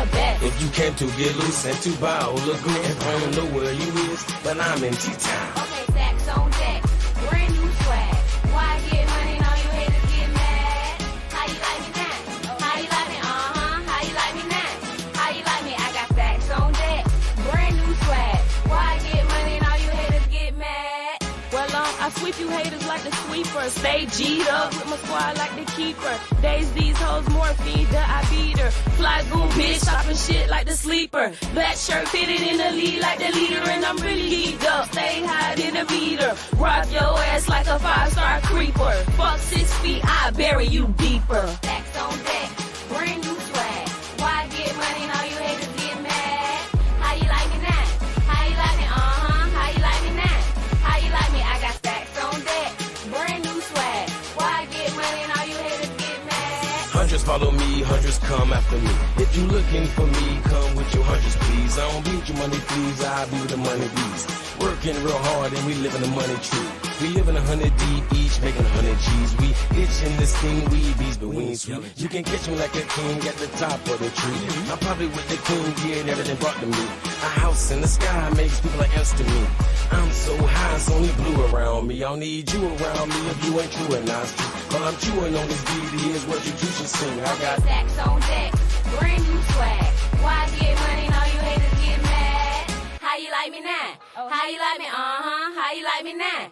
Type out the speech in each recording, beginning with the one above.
best. If you came to get loose and to buy all the good, I don't know where you is, but I'm in T-Town. Okay, stacks on deck, brand new swag. Why get money and all you haters get mad? How you like me now? How you like me? How you like me now? How you like me? I got stacks on deck, brand new swag. Why get money and all you haters get mad? Well, I sweep you haters like the sweeper. Stay G'd up with my squad like the keeper. Days these hoes morphine, the I beat her. Fly goon bitch, stopping shit like the sleeper. Black shirt fitted in the lead like the leader. And I'm really geeked up, stay high in the meter. Rock your ass like a 5-star creeper. Fuck 6 feet, I bury you deeper. Stacks on deck, brand new swag. Why get money and all you haters get mad? How you like me now? How you like me? How you like me now? How you like me? I got stacks on deck, brand new swag. Why get money and all you haters get mad? Hundreds follow me, hundreds come after me. If you looking for me, come with your hundreds, please. I don't be with your money, please. I be with the money, please. Working real hard and we living the money tree. We living 100 deep, each making 100 G's. We itching this thing, we bees, but we ain't sweet. You can catch me like a king at the top of the tree. I'm probably with the king, getting everything brought to me. A house in the sky makes people like ants to me. I'm so high, it's only blue around me. I'll need you around me if you ain't true and not true. While I'm chewing on this beat, here's what you two should sing. I got stacks on deck, brand new swag. Why get money and all you haters get mad? How you like me now? How you like me? How you like me now?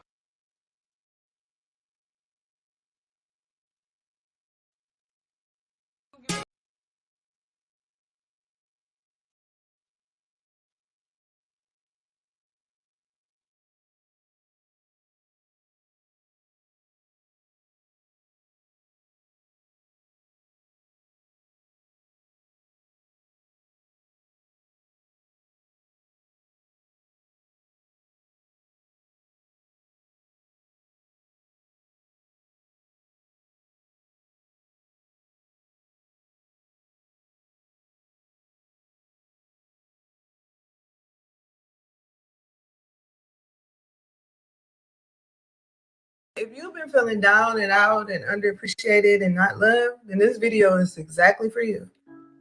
If you've been feeling down and out and underappreciated and not loved, then this video is exactly for you.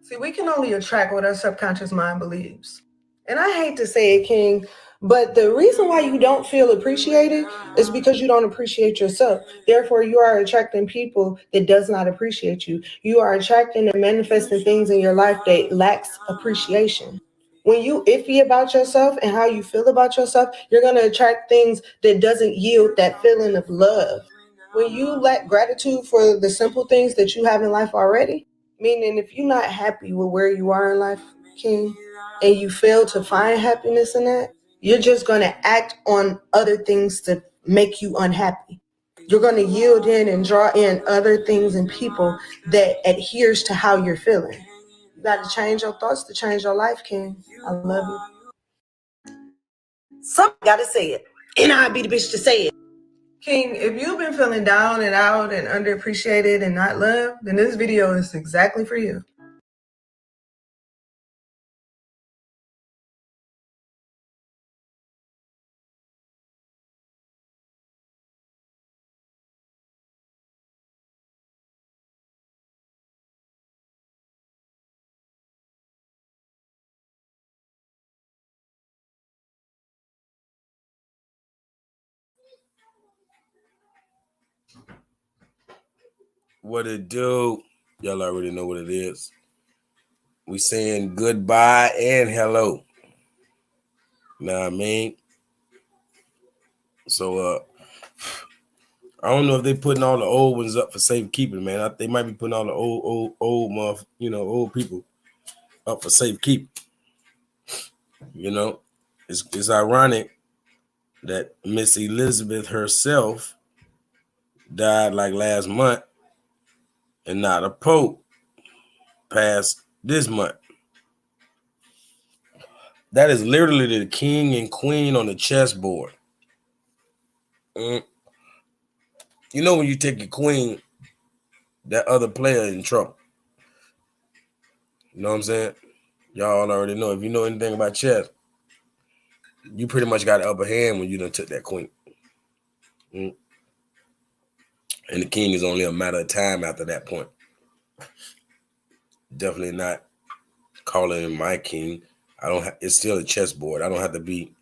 See, we can only attract what our subconscious mind believes. And I hate to say it, King, but the reason why you don't feel appreciated is because you don't appreciate yourself. Therefore, you are attracting people that does not appreciate you. You are attracting and manifesting things in your life that lacks appreciation. When you iffy about yourself and how you feel about yourself, you're going to attract things that doesn't yield that feeling of love. When you lack gratitude for the simple things that you have in life already, meaning if you're not happy with where you are in life, King, and you fail to find happiness in that, you're just going to act on other things to make you unhappy. You're going to yield in and draw in other things and people that adheres to how you're feeling. You got to change your thoughts to change your life, King. I love you. Somebody got to say it, and I'll be the bitch to say it. King, if you've been feeling down and out and underappreciated and not loved, then this video is exactly for you. what it do. Y'all already know what it is. We saying goodbye and hello. Know what I mean? So I don't know if they putting all the old ones up for safekeeping, man. They might be putting all the old old people up for safekeeping. You know, it's ironic that Miss Elizabeth herself died like last month, and not a pope passed this month. That is literally the king and queen on the chessboard. You know, when you take your queen, that other player in trouble. You know what I'm saying? Y'all already know. If you know anything about chess, you pretty much got the upper hand when you done took that queen. And the king is only a matter of time after that point. Definitely not calling him my king. I don't. It's still a chessboard. I don't have to be,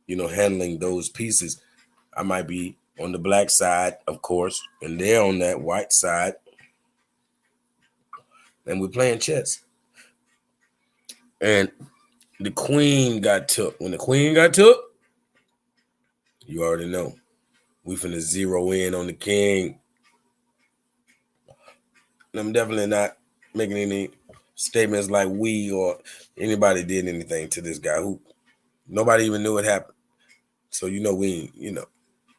handling those pieces. I might be on the black side, of course, and they're on that white side, and we're playing chess. And the queen got took. When the queen got took, you already know. We finna zero in on the king. And I'm definitely not making any statements like we or anybody did anything to this guy who nobody even knew it happened. So we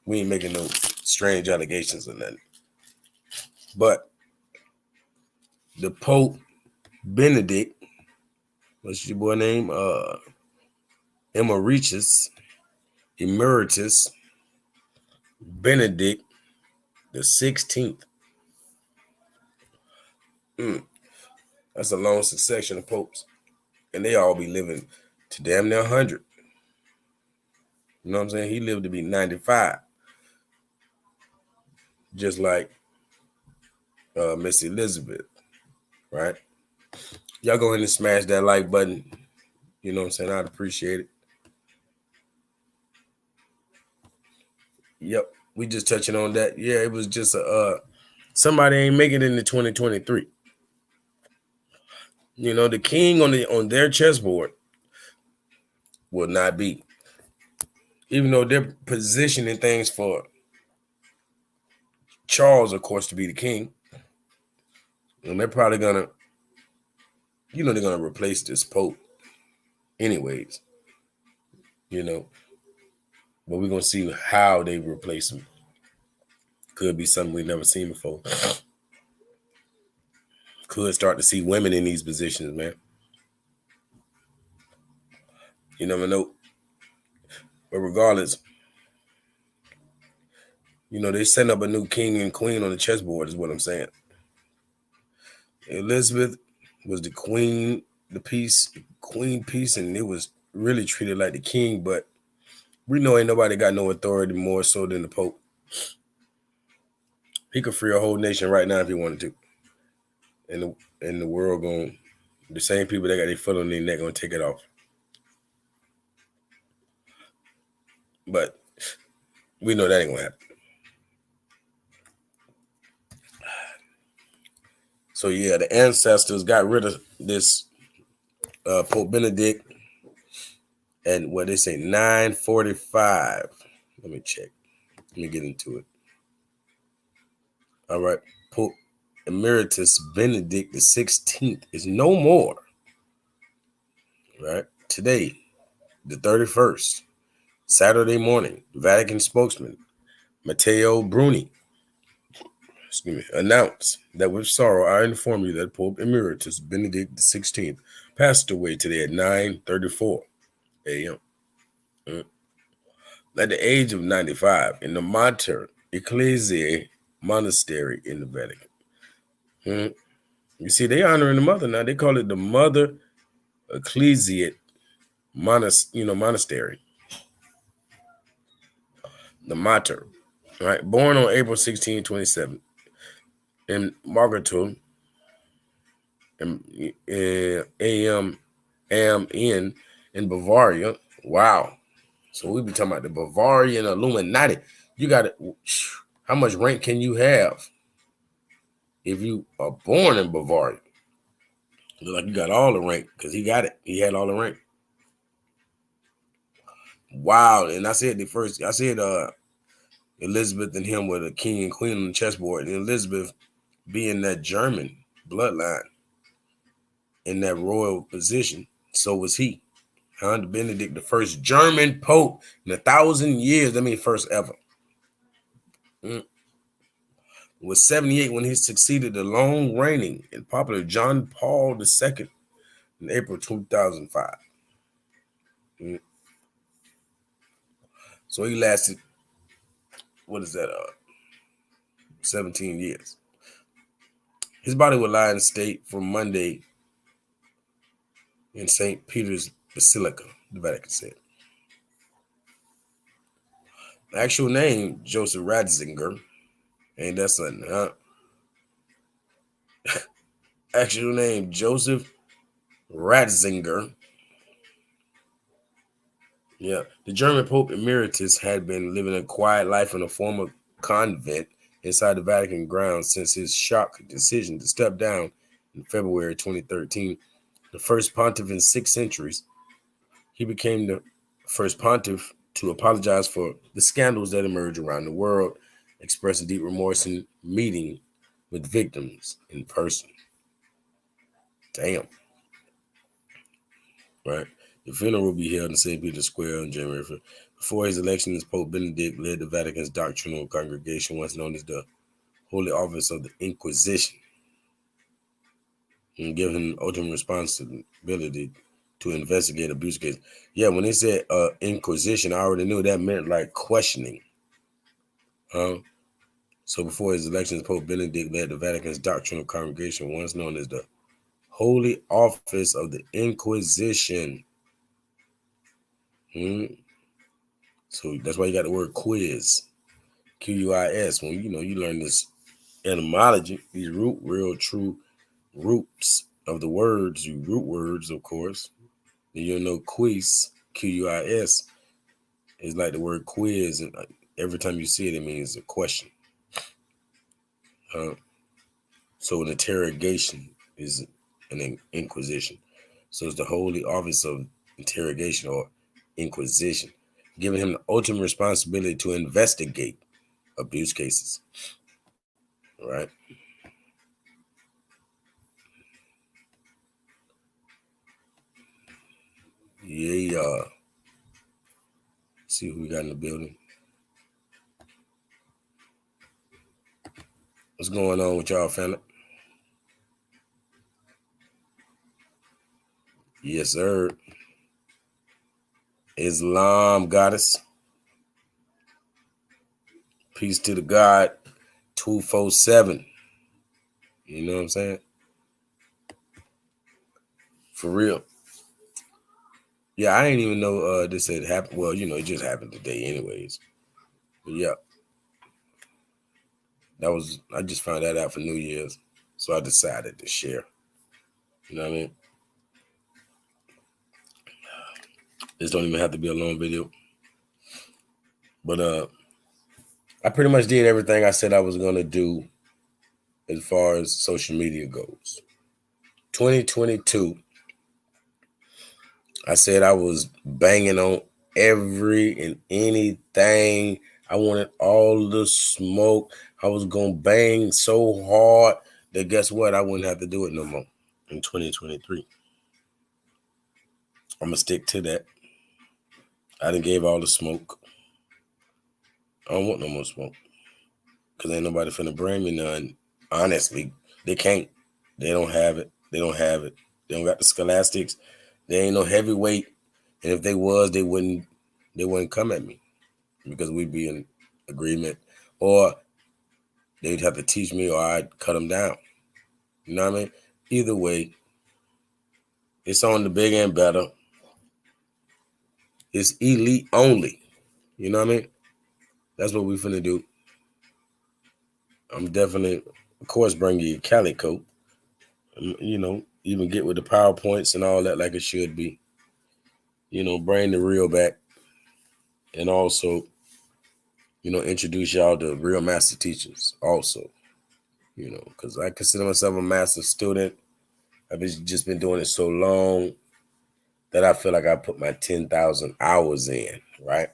ain't making no strange allegations or nothing. But the Pope Benedict, what's your boy name? Emeritus Benedict the 16th. That's a long succession of popes. And they all be living to damn near 100. You know what I'm saying? He lived to be 95. Just like Miss Elizabeth, right? Y'all go ahead and smash that like button. You know what I'm saying? I'd appreciate it. Yep, we just touching on that. Yeah, it was just somebody ain't making it into 2023. The king on their chessboard will not be. Even though they're positioning things for Charles, of course, to be the king. And they're probably gonna, they're gonna replace this Pope anyways. But we're gonna see how they replace him. Could be something we've never seen before. Could start to see women in these positions, man. You never know. But regardless, they setting up a new king and queen on the chessboard is what I'm saying. Elizabeth was the queen, queen piece, and it was really treated like the king, but we know ain't nobody got no authority more so than the Pope. He could free a whole nation right now if he wanted to. And the world the same people that got their foot on their neck gonna take it off. But we know that ain't gonna happen. So yeah, the ancestors got rid of this Pope Benedict at what they say 945. Let me check. Let me get into it. All right, Pope Emeritus Benedict the 16th is no more. Right, today, the 31st, Saturday morning, Vatican spokesman Matteo Bruni, announced that with sorrow I inform you that Pope Emeritus Benedict the 16th passed away today at 9:34 a.m. At the age of 95 in the Mater Ecclesiae Monastery in the Vatican. You see, they honoring the mother now. They call it the Mother Ecclesiae Monastery. The Mater, right? Born on April 16, 27 in Margaretum, in Bavaria. Wow. So we be talking about the Bavarian Illuminati. You got it. How much rank can you have if you are born in Bavaria? Look like you got all the rank because he got it. He had all the rank. Wow. And I said Elizabeth and him were the king and queen on the chessboard. And Elizabeth being that German bloodline in that royal position, so was he. Benedict, the first German pope in 1,000 years. I mean, first ever. Was 78 when he succeeded the long reigning and popular John Paul II in April 2005. So he lasted, 17 years. His body will lie in state from Monday in St. Peter's Basilica, the Vatican said. The actual name, Joseph Ratzinger. Ain't that something, huh? Actual name, Joseph Ratzinger. Yeah, the German Pope Emeritus had been living a quiet life in a former convent inside the Vatican grounds since his shock decision to step down in February 2013. The first pontiff in 6 centuries, he became the first pontiff to apologize for the scandals that emerged around the world, expressing deep remorse in meeting with victims in person. Damn. Right? The funeral will be held in St. Peter's Square on January 5th. Before his election as Pope, Benedict led the Vatican's doctrinal congregation, once known as the Holy Office of the Inquisition, and given him ultimate responsibility to investigate abuse cases. Yeah, when they said Inquisition, I already knew that meant like questioning. So before his election as Pope, Benedict led the Vatican's doctrinal congregation, once known as the Holy Office of the Inquisition. So that's why you got the word quiz, Q-U-I-S. When you learn this etymology, these real true roots of the words, root words, of course. Then you'll know quiz, Q-U-I-S, is like the word quiz, and every time you see it, it means a question. So an interrogation is an inquisition. So it's the Holy Office of Interrogation or Inquisition, giving him the ultimate responsibility to investigate abuse cases. Right? Yeah. See who we got in the building. What's going on with y'all, family? Yes, sir. Islam goddess. Peace to the God 247. You know what I'm saying? For real. Yeah, I didn't even know this had happened. Well, it just happened today anyways. But yeah. I just found that out for New Year's. So I decided to share. You know what I mean? This don't even have to be a long video. But I pretty much did everything I said I was going to do as far as social media goes. 2022, I said I was banging on every and anything. I wanted all the smoke. I was going to bang so hard that guess what? I wouldn't have to do it no more in 2023. I'm going to stick to that. I done gave all the smoke. I don't want no more smoke. Because ain't nobody finna bring me none. Honestly, they can't. They don't have it. They don't have it. They don't got the scholastics. They ain't no heavyweight. And if they was, they wouldn't come at me. Because we'd be in agreement. Or they'd have to teach me or I'd cut them down. You know what I mean? Either way, it's on the big and better. It's elite only. You know what I mean? That's what we finna do. I'm definitely, of course, bring you calico. Even get with the PowerPoints and all that like it should be. Bring the real back. And also, introduce y'all to real master teachers also. Because I consider myself a master student. I've just been doing it so long that I feel like I put my 10,000 hours in, right?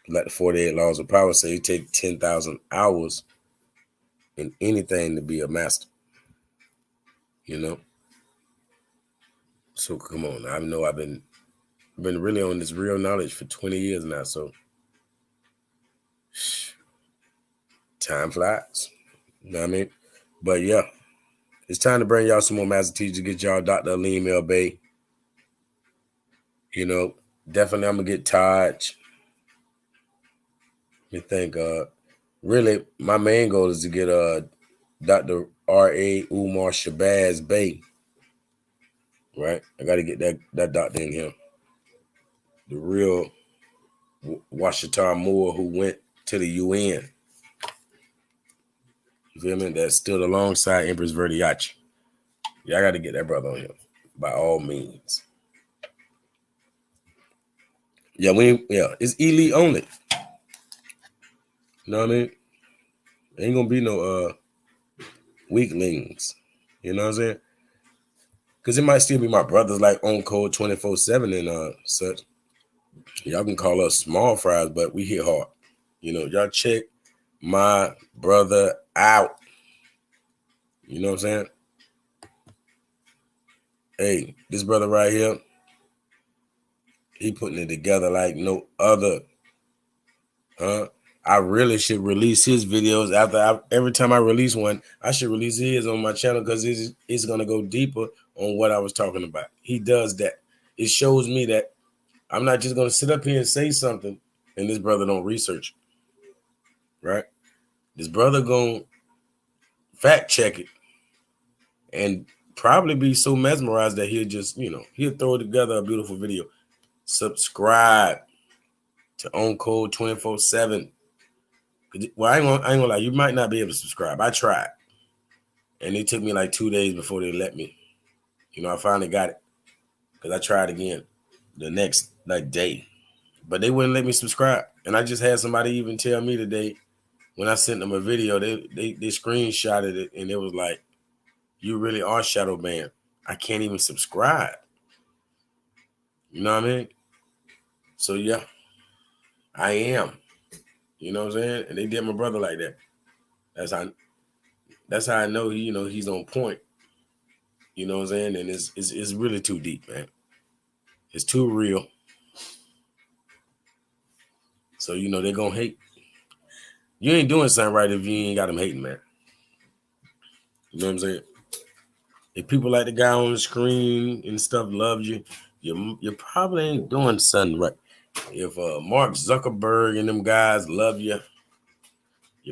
Like the 48 Laws of Power say, you take 10,000 hours in anything to be a master. So come on. I know I've been really on this real knowledge for 20 years now. So time flies. You know what I mean? But yeah, it's time to bring y'all some more master teachers. Get y'all Dr. Aleem El Bey. Definitely I'm gonna get Taj. You think really my main goal is to get Dr. R.A. Umar Shabazz Bey. Right? I gotta get that doctor in here. The real Washington Moore who went to the UN. You feel me? That stood alongside Empress Verdiachi. Yeah, I gotta get that brother on here. by all means. Yeah, it's elite only. You know what I mean? Ain't gonna be no weaklings. You know what I'm saying? Because it might still be my brothers like on code 24/7 and such. Y'all can call us small fries, but we hit hard. You know, y'all check my brother out. You know what I'm saying? Hey, this brother right here, he putting it together like no other. I really should release his videos every time I release one. I should release his on my channel because it's gonna go deeper on what I was talking about. He does that. It shows me that I'm not just gonna sit up here and say something and this brother don't research it, right? This brother gonna fact check it and probably be so mesmerized that he'll just, he'll throw together a beautiful video. Subscribe to On Code 24/7. Well, I ain't gonna lie, you might not be able to subscribe. I tried. And it took me like 2 days before they let me. I finally got it. Because I tried again the next day. But they wouldn't let me subscribe. And I just had somebody even tell me today, when I sent them a video, they screenshotted it and it was like, you really are shadow banned. I can't even subscribe. You know what I mean? So yeah, I am. You know what I'm saying? And they did my brother like that. That's how I know he's on point. You know what I'm saying? And it's really too deep, man. It's too real. So they're gonna hate. You ain't doing something right if you ain't got them hating, man. You know what I'm saying? If people like the guy on the screen and stuff love you probably ain't doing something right. If Mark Zuckerberg and them guys love you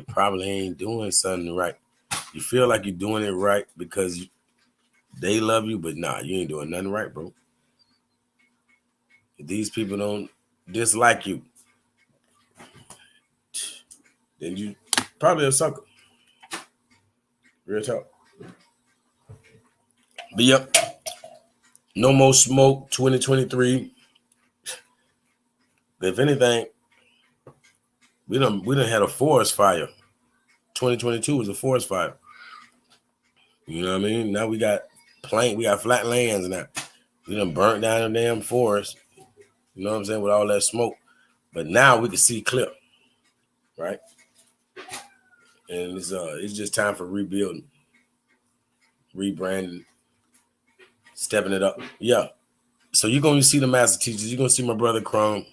probably ain't doing something right. You feel like you're doing it right because they love you, but nah, you ain't doing nothing right, bro. If these people don't dislike you, then you probably a sucker. Real talk. But yep, no more smoke 2023. If anything, we done had a forest fire. 2022 was a forest fire. You know what I mean? Now we got flat lands now. We done burnt down the damn forest. You know what I'm saying? With all that smoke. But now we can see clear. Right? And it's just time for rebuilding, rebranding, stepping it up. Yeah. So you're going to see the master teachers. You're going to see my brother Chrome.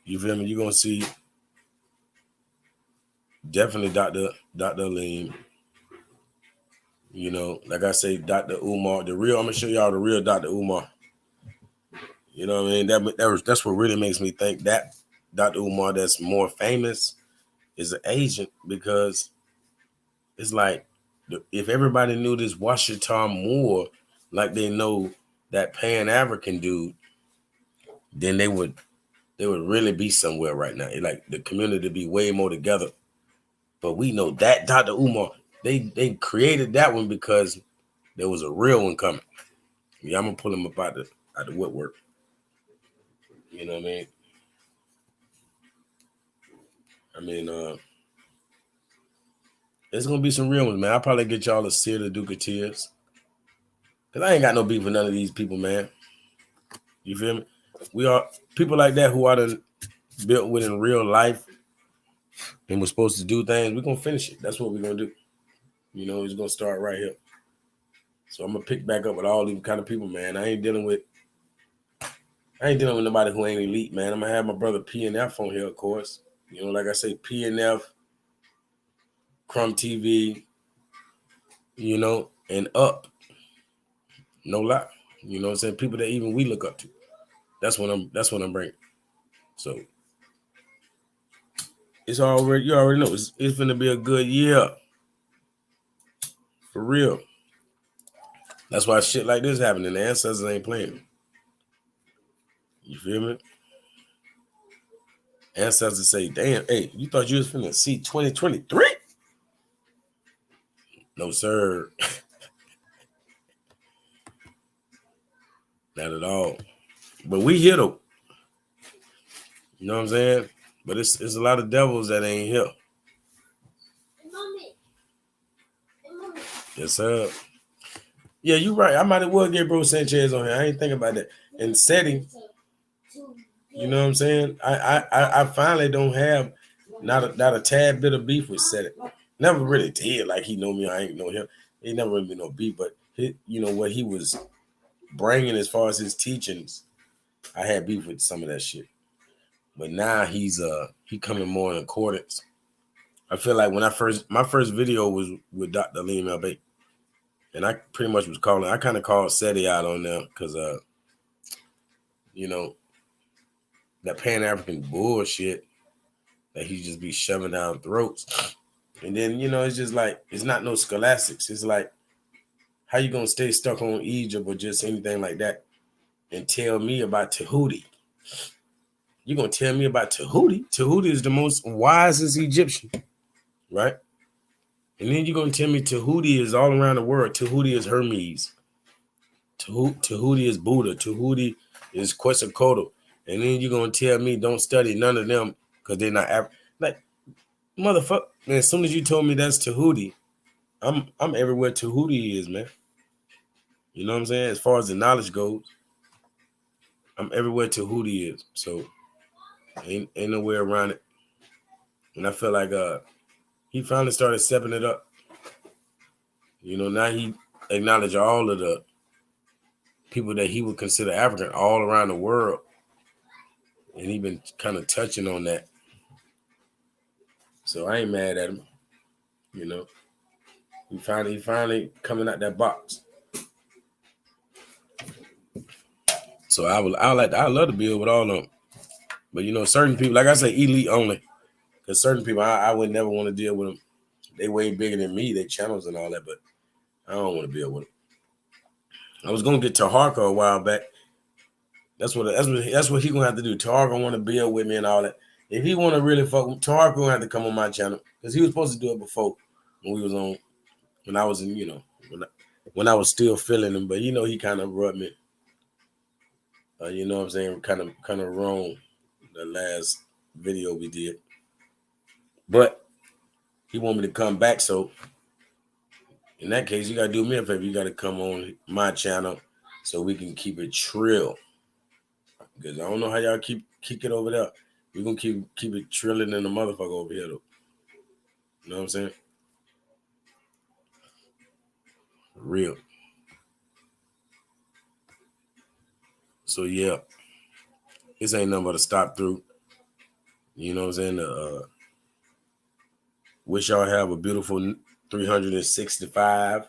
You feel me? You're going to see definitely Dr. Aleem. Like I say, Dr. Umar, I'm going to show y'all the real Dr. Umar. You know what I mean? That's what really makes me think that Dr. Umar that's more famous is an agent, because it's like if everybody knew this Washington Moore like they know that Pan-African dude, then they would really be somewhere right now. Like the community be way more together. But we know that Dr. Umar, they created that one because there was a real one coming. Yeah, I'm gonna pull him up out the woodwork. You know what I mean? It's gonna be some real ones, man. I'll probably get y'all a Seer the Duke of Tears. Cause I ain't got no beef with none of these people, man. You feel me? We are people like that who are built with in real life and we're supposed to do things. We're gonna finish it. That's what we're gonna do. It's gonna start right here. So I'm gonna pick back up with all these kind of people, man. I ain't dealing with nobody who ain't elite, man. I'm gonna have my brother PNF on here, of course. Like I say, PNF, Crumb TV, and up. No lie. You know what I'm saying? People that even we look up to. That's what I'm bringing. So you already know it's gonna be a good year. For real. That's why shit like this happening. The ancestors ain't playing. You feel me? Ancestors say, damn, hey, you thought you was finna see 2023? No, sir. Not at all. But we here though. You know what I'm saying? But it's a lot of devils that ain't here. Yes, sir. Yeah, you're right. I might as well get Bro Sanchez on here. I ain't thinking about that. And Seti, you know what I'm saying? I finally don't have not a tad bit of beef with Seti. Never really did. Like he know me, I ain't know him. He never really been no beef, but you know what he was bringing as far as his teachings, I had beef with some of that shit. But now he coming more in accordance. I feel like when my first video was with Dr. Liam Elbay, and I pretty much was I kind of called Seti out on there because you know, that Pan-African bullshit that he just be shoving down throats. And then, you know, it's just like, it's not no scholastics. It's like, how you gonna stay stuck on Egypt or just anything like that and tell me about Tahuti? You're gonna tell me about Tahuti? Tahuti is the most wisest Egyptian, right? And then you're gonna tell me Tahuti is all around the world. Tahuti is Hermes. Tahuti is Buddha. Tahuti is Quetzalcoatl. And then you're gonna tell me don't study none of them because they're not like, motherfucker. Man, as soon as you told me that's Tahuti, I'm everywhere Tahuti is, man. You know what I'm saying? As far as the knowledge goes, I'm everywhere Tahuti is. So ain't no way around it. And I feel like he finally started stepping it up. You know, now he acknowledged all of the people that he would consider African all around the world. And he been kind of touching on that. So I ain't mad at him. You know. He finally coming out that box. So I love to build with all of them. But you know, certain people, like I say, elite only. Because certain people I would never want to deal with them. They way bigger than me, they channels and all that, but I don't want to build with them. I was gonna get Taharka a while back. That's what he gonna have to do. Taharka want to build with me and all that. If he want to really fuck with Taharka, gonna have to come on my channel because he was supposed to do it before when I was in, you know, when I was still feeling him. But you know, he kind of rubbed me. You know what I'm saying? Kind of wrong the last video we did. But he want me to come back, so in that case, you gotta do me a favor. You gotta come on my channel so we can keep it trill. Because I don't know how y'all keep it over there. We're gonna keep it trilling in the motherfucker over here though. You know what I'm saying? Real. So yeah, this ain't nothing but a stop through. You know what I'm saying? Wish y'all have a beautiful 365.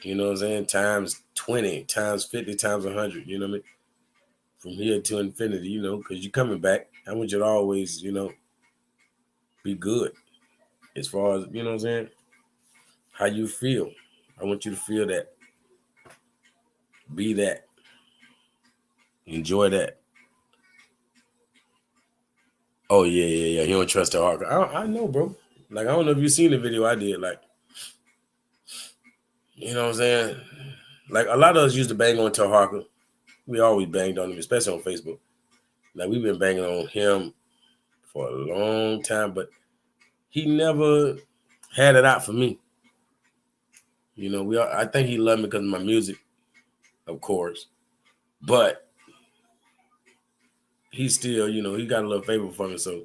You know what I'm saying? Times 20, times 50, times 100. You know what I mean? From here to infinity. You know, because you're coming back. I want you to always, you know, be good. As far as, you know what I'm saying? How you feel. I want you to feel that. Be that. Enjoy that. Oh, yeah. You don't trust the Harker. I know, bro. Like, I don't know if you've seen the video I did. Like, you know what I'm saying? Like, a lot of us used to bang on Taharka. We always banged on him, especially on Facebook. Like, we've been banging on him for a long time, but he never had it out for me. You know, I think he loved me because of my music, of course. But he still, you know, he got a little favor for me, so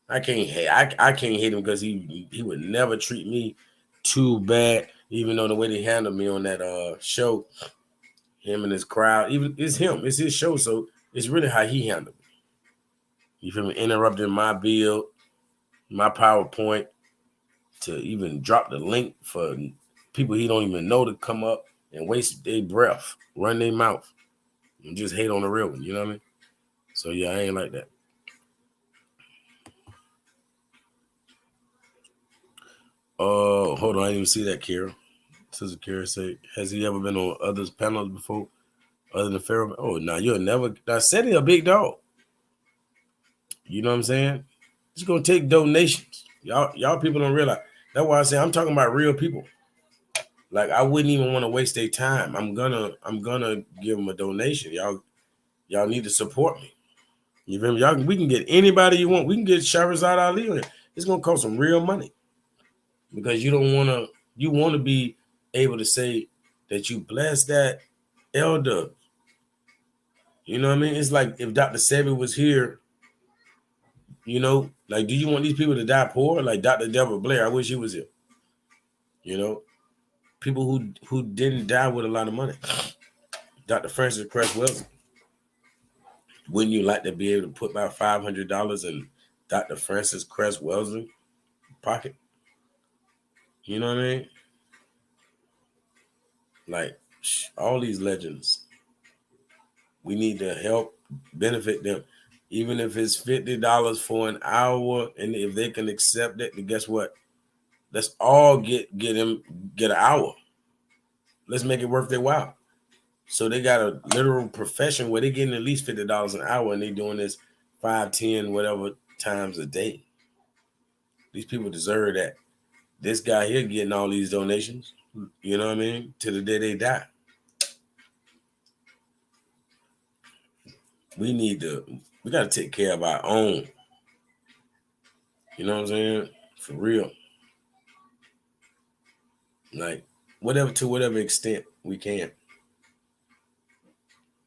I can't hate him because he would never treat me too bad, even though the way they handled me on that show, him and his crowd, even it's his show, so it's really how he handled me. You feel me? Interrupting my build, my PowerPoint, to even drop the link for people he don't even know to come up and waste their breath, run their mouth, and just hate on the real one. You know what I mean? So yeah, I ain't like that. Oh, hold on, I didn't even see that, Kira. Sister Kira say, has he ever been on others panels before, other than Pharaoh? Oh, no, you'll never. I said he a big dog. You know what I'm saying? It's gonna take donations. Y'all people don't realize. That's why I say I'm talking about real people. Like I wouldn't even want to waste their time. I'm gonna give them a donation. Y'all need to support me. You feel me? Y'all, we can get anybody you want. We can get Shahrazad Ali on it. It's gonna cost some real money because you don't want to. You want to be able to say that you blessed that elder. You know what I mean? It's like if Dr. Sebi was here. You know, like, do you want these people to die poor? Like Dr. Deborah Blair. I wish he was here. You know, people who didn't die with a lot of money. Dr. Francis Cress Welsing. Wouldn't you like to be able to put about $500 in Dr. Francis Cress Welsing pocket? You know what I mean? Like all these legends, we need to help benefit them, even if it's $50 for an hour, and if they can accept it, then guess what? Let's all get an hour. Let's make it worth their while. So they got a literal profession where they're getting at least $50 an hour, and they're doing this 5, 10, whatever times a day. These people deserve that. This guy here getting all these donations, you know what I mean, to the day they die. We got to take care of our own. You know what I'm saying? For real. Like, to whatever extent we can.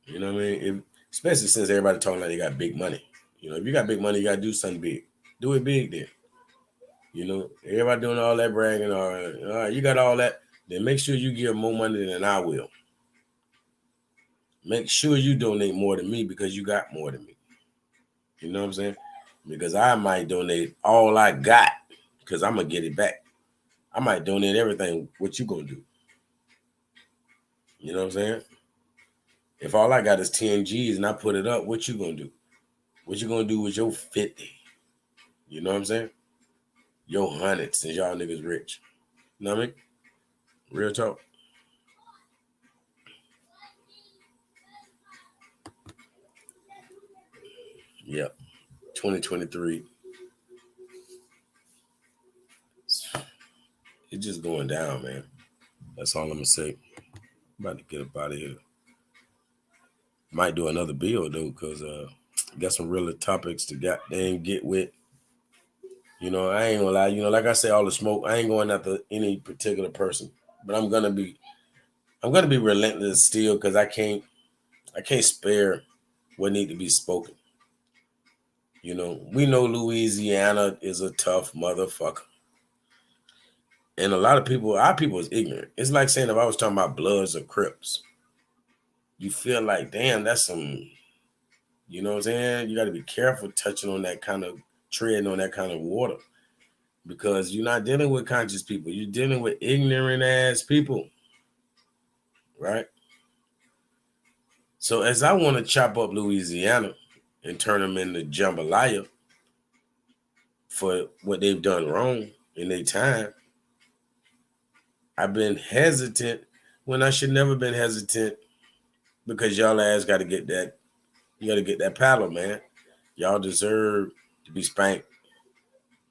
You know what I mean? Especially since everybody talking like they got big money. You know, if you got big money, you got to do something big. Do it big then. You know, everybody doing all that bragging, all right, you got all that, then make sure you give more money than I will. Make sure you donate more than me because you got more than me. You know what I'm saying? Because I might donate all I got because I'm going to get it back. I might donate everything. What you going to do? You know what I'm saying? If all I got is 10 G's and I put it up, what you going to do? What you going to do with your 50? You know what I'm saying? Your 100 since y'all niggas rich. You know what I mean? Real talk. Yep. 2023. It's just going down, man. That's all I'm going to say. I'm about to get up out of here. Might do another bill, though, because got some real topics to get with. You know, I ain't gonna lie. You know, like I say, all the smoke. I ain't going after any particular person, but I'm gonna be relentless still because I can't spare what need to be spoken. You know, we know Louisiana is a tough motherfucker, and a lot of people, our people is ignorant. It's like saying if I was talking about Bloods or Crips, you feel like, damn, that's some. You know what I'm saying? You got to be careful touching on that kind of. Treading on that kind of water because you're not dealing with conscious people. You're dealing with ignorant ass people, right? So as I want to chop up Louisiana and turn them into jambalaya for what they've done wrong in their time, I've been hesitant when I should never been hesitant because y'all ass got to get that. You got to get that paddle, man. Y'all deserve to be spanked.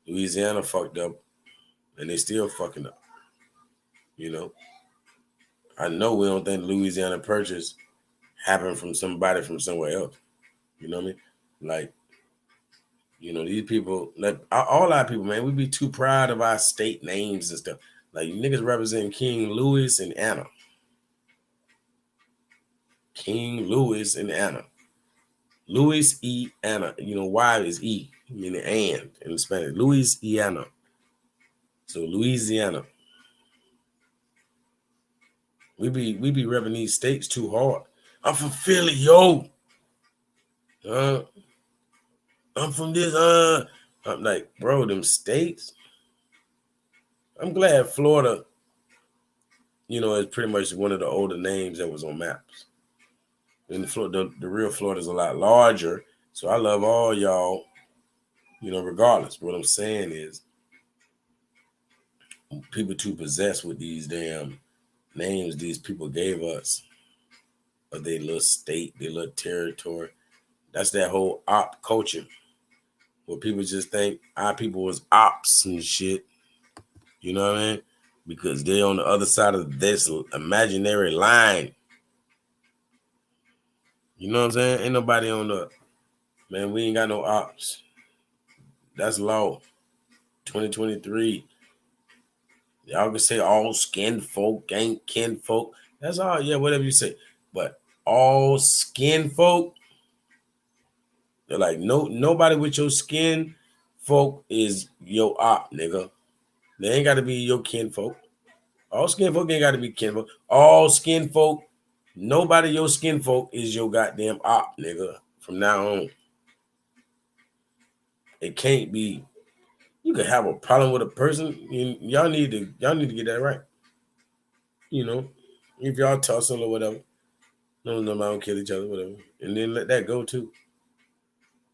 Louisiana fucked up, and they still fucking up. You know, I know we don't think Louisiana Purchase happened from somebody from somewhere else. You know what I mean? Like, you know, these people, like all our people, man, we be too proud of our state names and stuff. Like, niggas represent King Louis and Anna. King Louis and Anna. Louis E. Anna. You know, Y is E, meaning and in Spanish. Louisiana. So Louisiana. We be repping these states too hard. I'm from Philly, yo. I'm from this. I'm like, bro, them states. I'm glad Florida, you know, is pretty much one of the older names that was on maps. And the real Florida is a lot larger. So I love all y'all, you know, regardless. What I'm saying is people too possessed with these damn names these people gave us of their little state, their little territory. That's that whole op culture where people just think our people was ops and shit. You know what I mean? because they're on the other side of this imaginary line. You know what I'm saying? Ain't nobody on the, man, we ain't got no ops. That's law. 2023. Y'all can say all skin folk ain't kin folk. That's all, yeah, whatever you say. But all skin folk, they're like, nobody with your skin folk is your op, nigga. They ain't got to be your kin folk. All skin folk ain't got to be kin folk. All skin folk, nobody your skin folk is your goddamn op, nigga. From now on. It can't be. You could have a problem with a person. Y'all need to get that right. You know, if y'all tussle or whatever, no, don't kill each other, whatever, and then let that go too.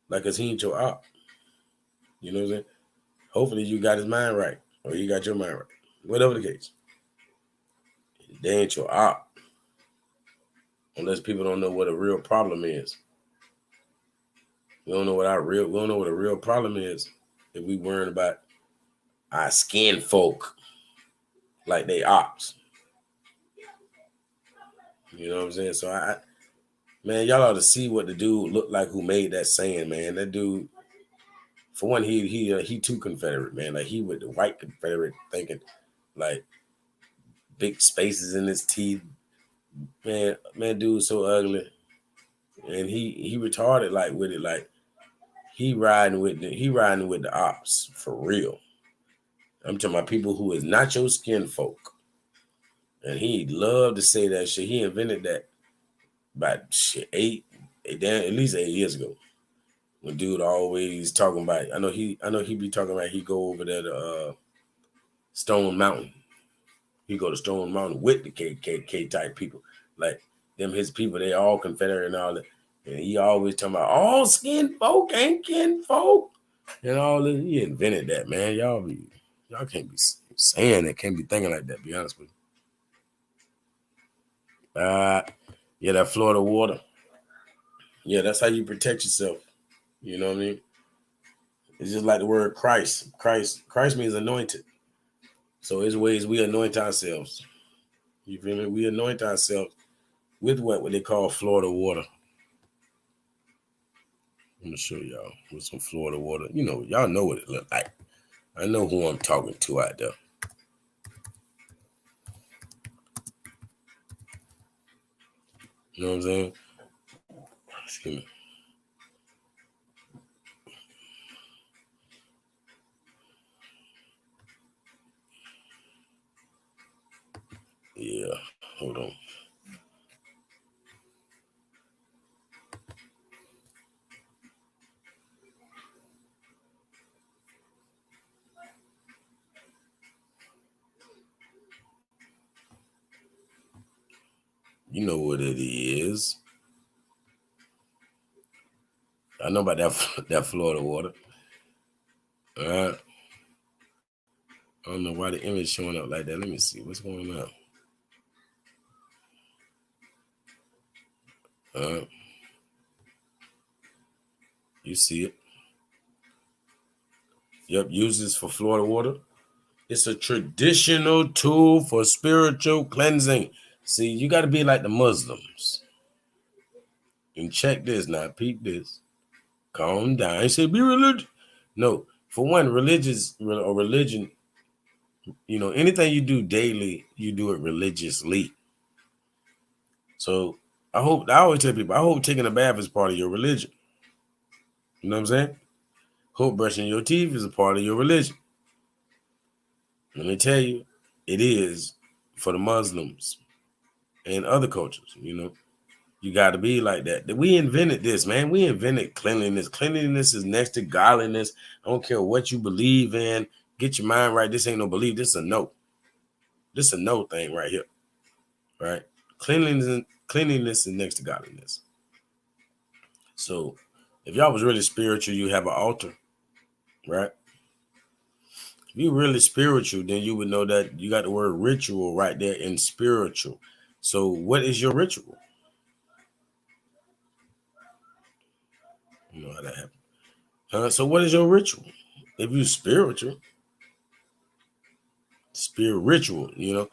Like, cause he ain't your op. You know what I'm saying? Hopefully you got his mind right, or you got your mind right. Whatever the case, they ain't your op. Unless people don't know what a real problem is. We don't know what a real problem is if we worrying about our skin folk like they ops. You know what I'm saying? So man, y'all ought to see what the dude looked like who made that saying, man. That dude, for one, he too Confederate, man. Like, he with the white Confederate thinking, like, big spaces in his teeth. Man, dude's so ugly. And he retarded like with it, like he riding with the ops for real. I'm talking about people who is not your skin folk. And he loved to say that shit. He invented that about at least 8 years ago. When dude always talking about, I know he be talking about he go over there to Stone Mountain. He go to Stone Mountain with the KKK type people. Like them his people, they all Confederate and all that. And he always talking about all skin folk ain't kin folk. And all this. He invented that, man. Y'all can't be saying it, can't be thinking like that, be honest with you. Yeah, that Florida water. Yeah, that's how you protect yourself. You know what I mean? It's just like the word Christ. Christ means anointed. So his ways we anoint ourselves. You feel me? We anoint ourselves with what they call Florida water. I'm gonna show y'all with some Florida water. You know, y'all know what it look like. I know who I'm talking to out there. You know what I'm saying? Excuse me. Yeah, hold on. You know what it is. I know about that Florida water. All right. I don't know why the image showing up like that. Let me see what's going on. You see it. Yep, uses for Florida water. It's a traditional tool for spiritual cleansing. See, you got to be like the Muslims. And check this now, peep this. Calm down. I say be religious. No, for one, religion, you know, anything you do daily, you do it religiously. So I always tell people, I hope taking a bath is part of your religion. You know what I'm saying? Hope brushing your teeth is a part of your religion. Let me tell you, it is for the Muslims and other cultures, you know. You got to be like that. We invented this, man. We invented cleanliness. Cleanliness is next to godliness. I don't care what you believe in. Get your mind right. This ain't no belief. This is a no. This is a no thing right here. Right? Cleanliness is next to godliness. So if y'all was really spiritual, you have an altar. Right? If you're really spiritual, then you would know that you got the word ritual right there in spiritual. So what is your ritual? You know how that happened. So what is your ritual? If you're spiritual, Spiritual, you know.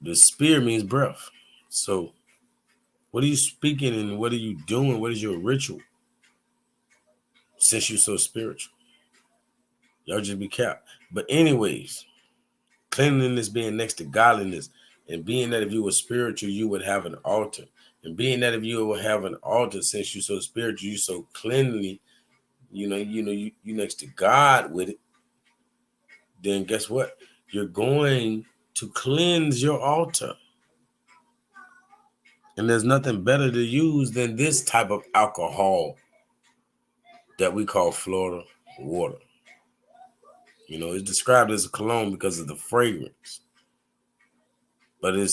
The spirit means breath. So what are you speaking and what are you doing? What is your ritual? Since you're so spiritual. Y'all just be careful. But anyways, cleanliness being next to godliness, and being that if you were spiritual, you would have an altar. And being that if you would have an altar, since you're so spiritual, you're so cleanly, you next to God with it, then guess what? You're going to cleanse your altar. And there's nothing better to use than this type of alcohol that we call Florida water. You know, it's described as a cologne because of the fragrance. But it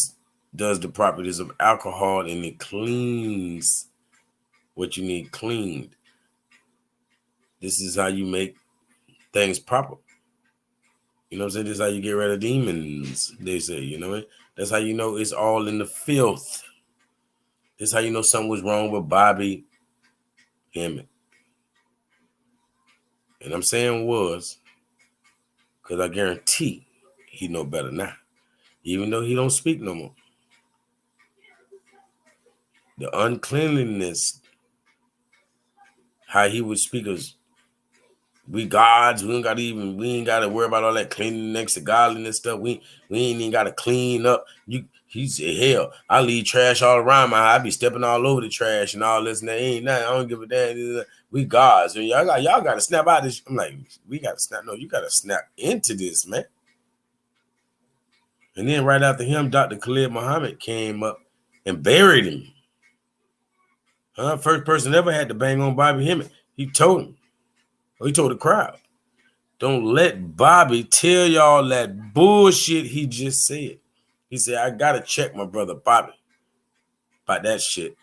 does the properties of alcohol, and it cleans what you need cleaned. This is how you make things proper. You know what I'm saying? This is how you get rid of demons, they say, you know. That's how you know it's all in the filth. This is how you know something was wrong with Bobby Hemmett. And I'm saying was, because I guarantee he know better now. Even though he don't speak no more. The uncleanliness, how he would speak as we gods, we ain't gotta worry about all that cleaning next to godliness stuff. We ain't even gotta clean up. He said, hell, I leave trash all around my house. I be stepping all over the trash and all this and that. Ain't nothing. I don't give a damn. We gods. And y'all gotta snap out of this. I'm like, we gotta snap. No, you gotta snap into this, man. And then right after him, Dr. Khalid Muhammad came up and buried him. First person ever had to bang on Bobby Hemmett. He told him. He told the crowd, don't let Bobby tell y'all that bullshit he just said. He said, I got to check my brother Bobby about that shit.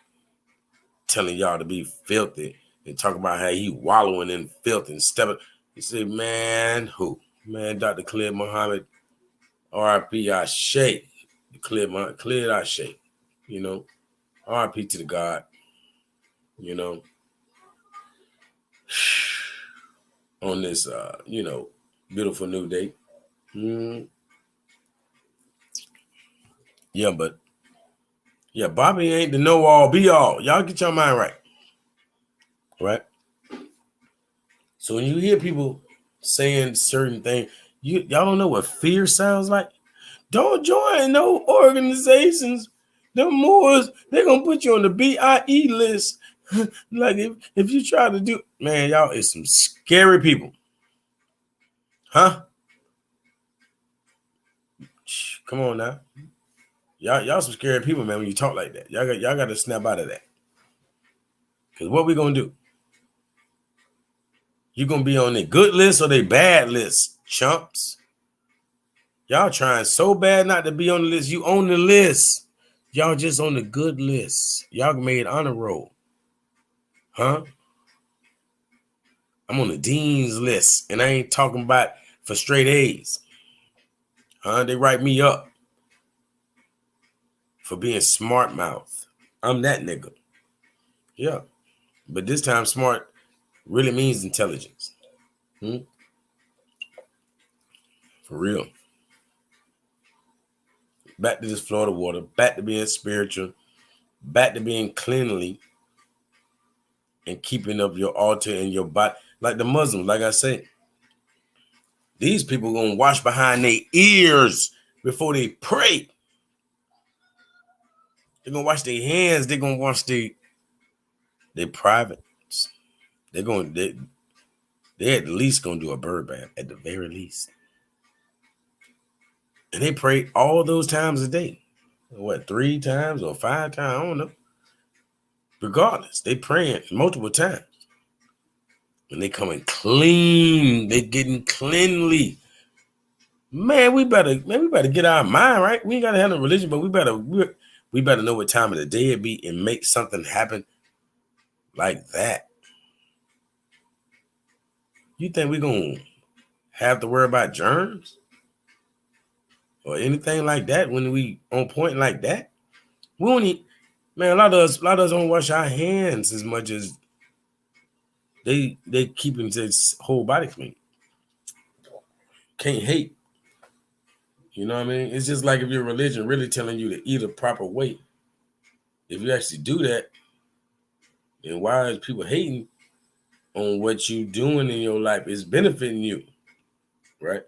Telling y'all to be filthy and talk about how he wallowing in filth and stepping. He said, man, who? Man, Dr. Khalid Muhammad, R.I.P. I shake. Khalid I shake. You know, R.I.P. to the God. You know. On this, beautiful new day. Yeah, but Bobby ain't the know all be all. Y'all get your mind right. Right? So when you hear people saying certain things, y'all don't know what fear sounds like. Don't join no organizations. Them Moors, they're gonna put you on the BIE list. Like if you try to do, man, y'all is some scary people. Huh? Come on now. Y'all some scary people, man, when you talk like that. Y'all got to snap out of that. Because what we gonna do? You gonna be on the good list or the bad list, chumps? Y'all trying so bad not to be on the list. You on the list. Y'all just on the good list. Y'all made honor roll. Huh? I'm on the dean's list, and I ain't talking about for straight A's. Huh? They write me up for being smart mouth. I'm that nigga. Yeah. But this time smart really means intelligence. For real. Back to this Florida water. Back to being spiritual. Back to being cleanly. And keeping up your altar and your body. Like the Muslims, like I said. These people gonna wash behind their ears before they pray. They're gonna wash their hands. They're gonna wash their privates. They at least gonna do a bird bath at the very least. And they pray all those times a day. What, 3 times or 5 times? I don't know. Regardless, they praying multiple times. And they coming clean. They getting cleanly. Man, we better get our mind right. We ain't gotta have no religion, but we better know what time of the day it be and make something happen like that. You think we gonna have to worry about germs or anything like that when we on point like that? We don't need, man, a lot of us don't wash our hands as much as they keeping this whole body clean. Can't hate. You know what I mean? It's just like if your religion really telling you to eat a proper way. If you actually do that, then why is people hating on what you doing in your life? It's benefiting you, right? As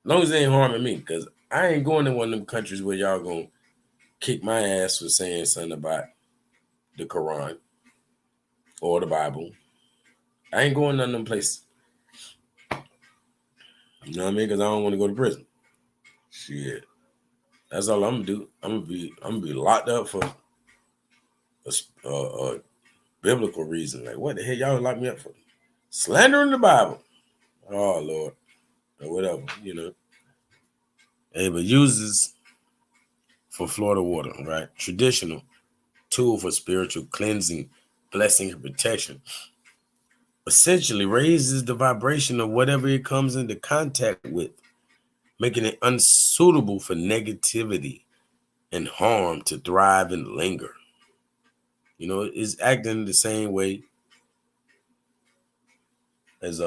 long as it ain't harming me, because I ain't going to one of them countries where y'all gonna kick my ass for saying something about the Quran or the Bible. I ain't going to none of them places. You know what I mean? Because I don't want to go to prison. Shit. That's all I'm gonna do. I'm gonna be locked up for a biblical reason. Like, what the hell y'all lock me up for? Slandering the Bible. Oh Lord. Or whatever, you know. Hey, but uses for Florida water, right? Traditional tool for spiritual cleansing, blessing, and protection. Essentially raises the vibration of whatever it comes into contact with, making it unsuitable for negativity and harm to thrive and linger. You know, it's acting the same way as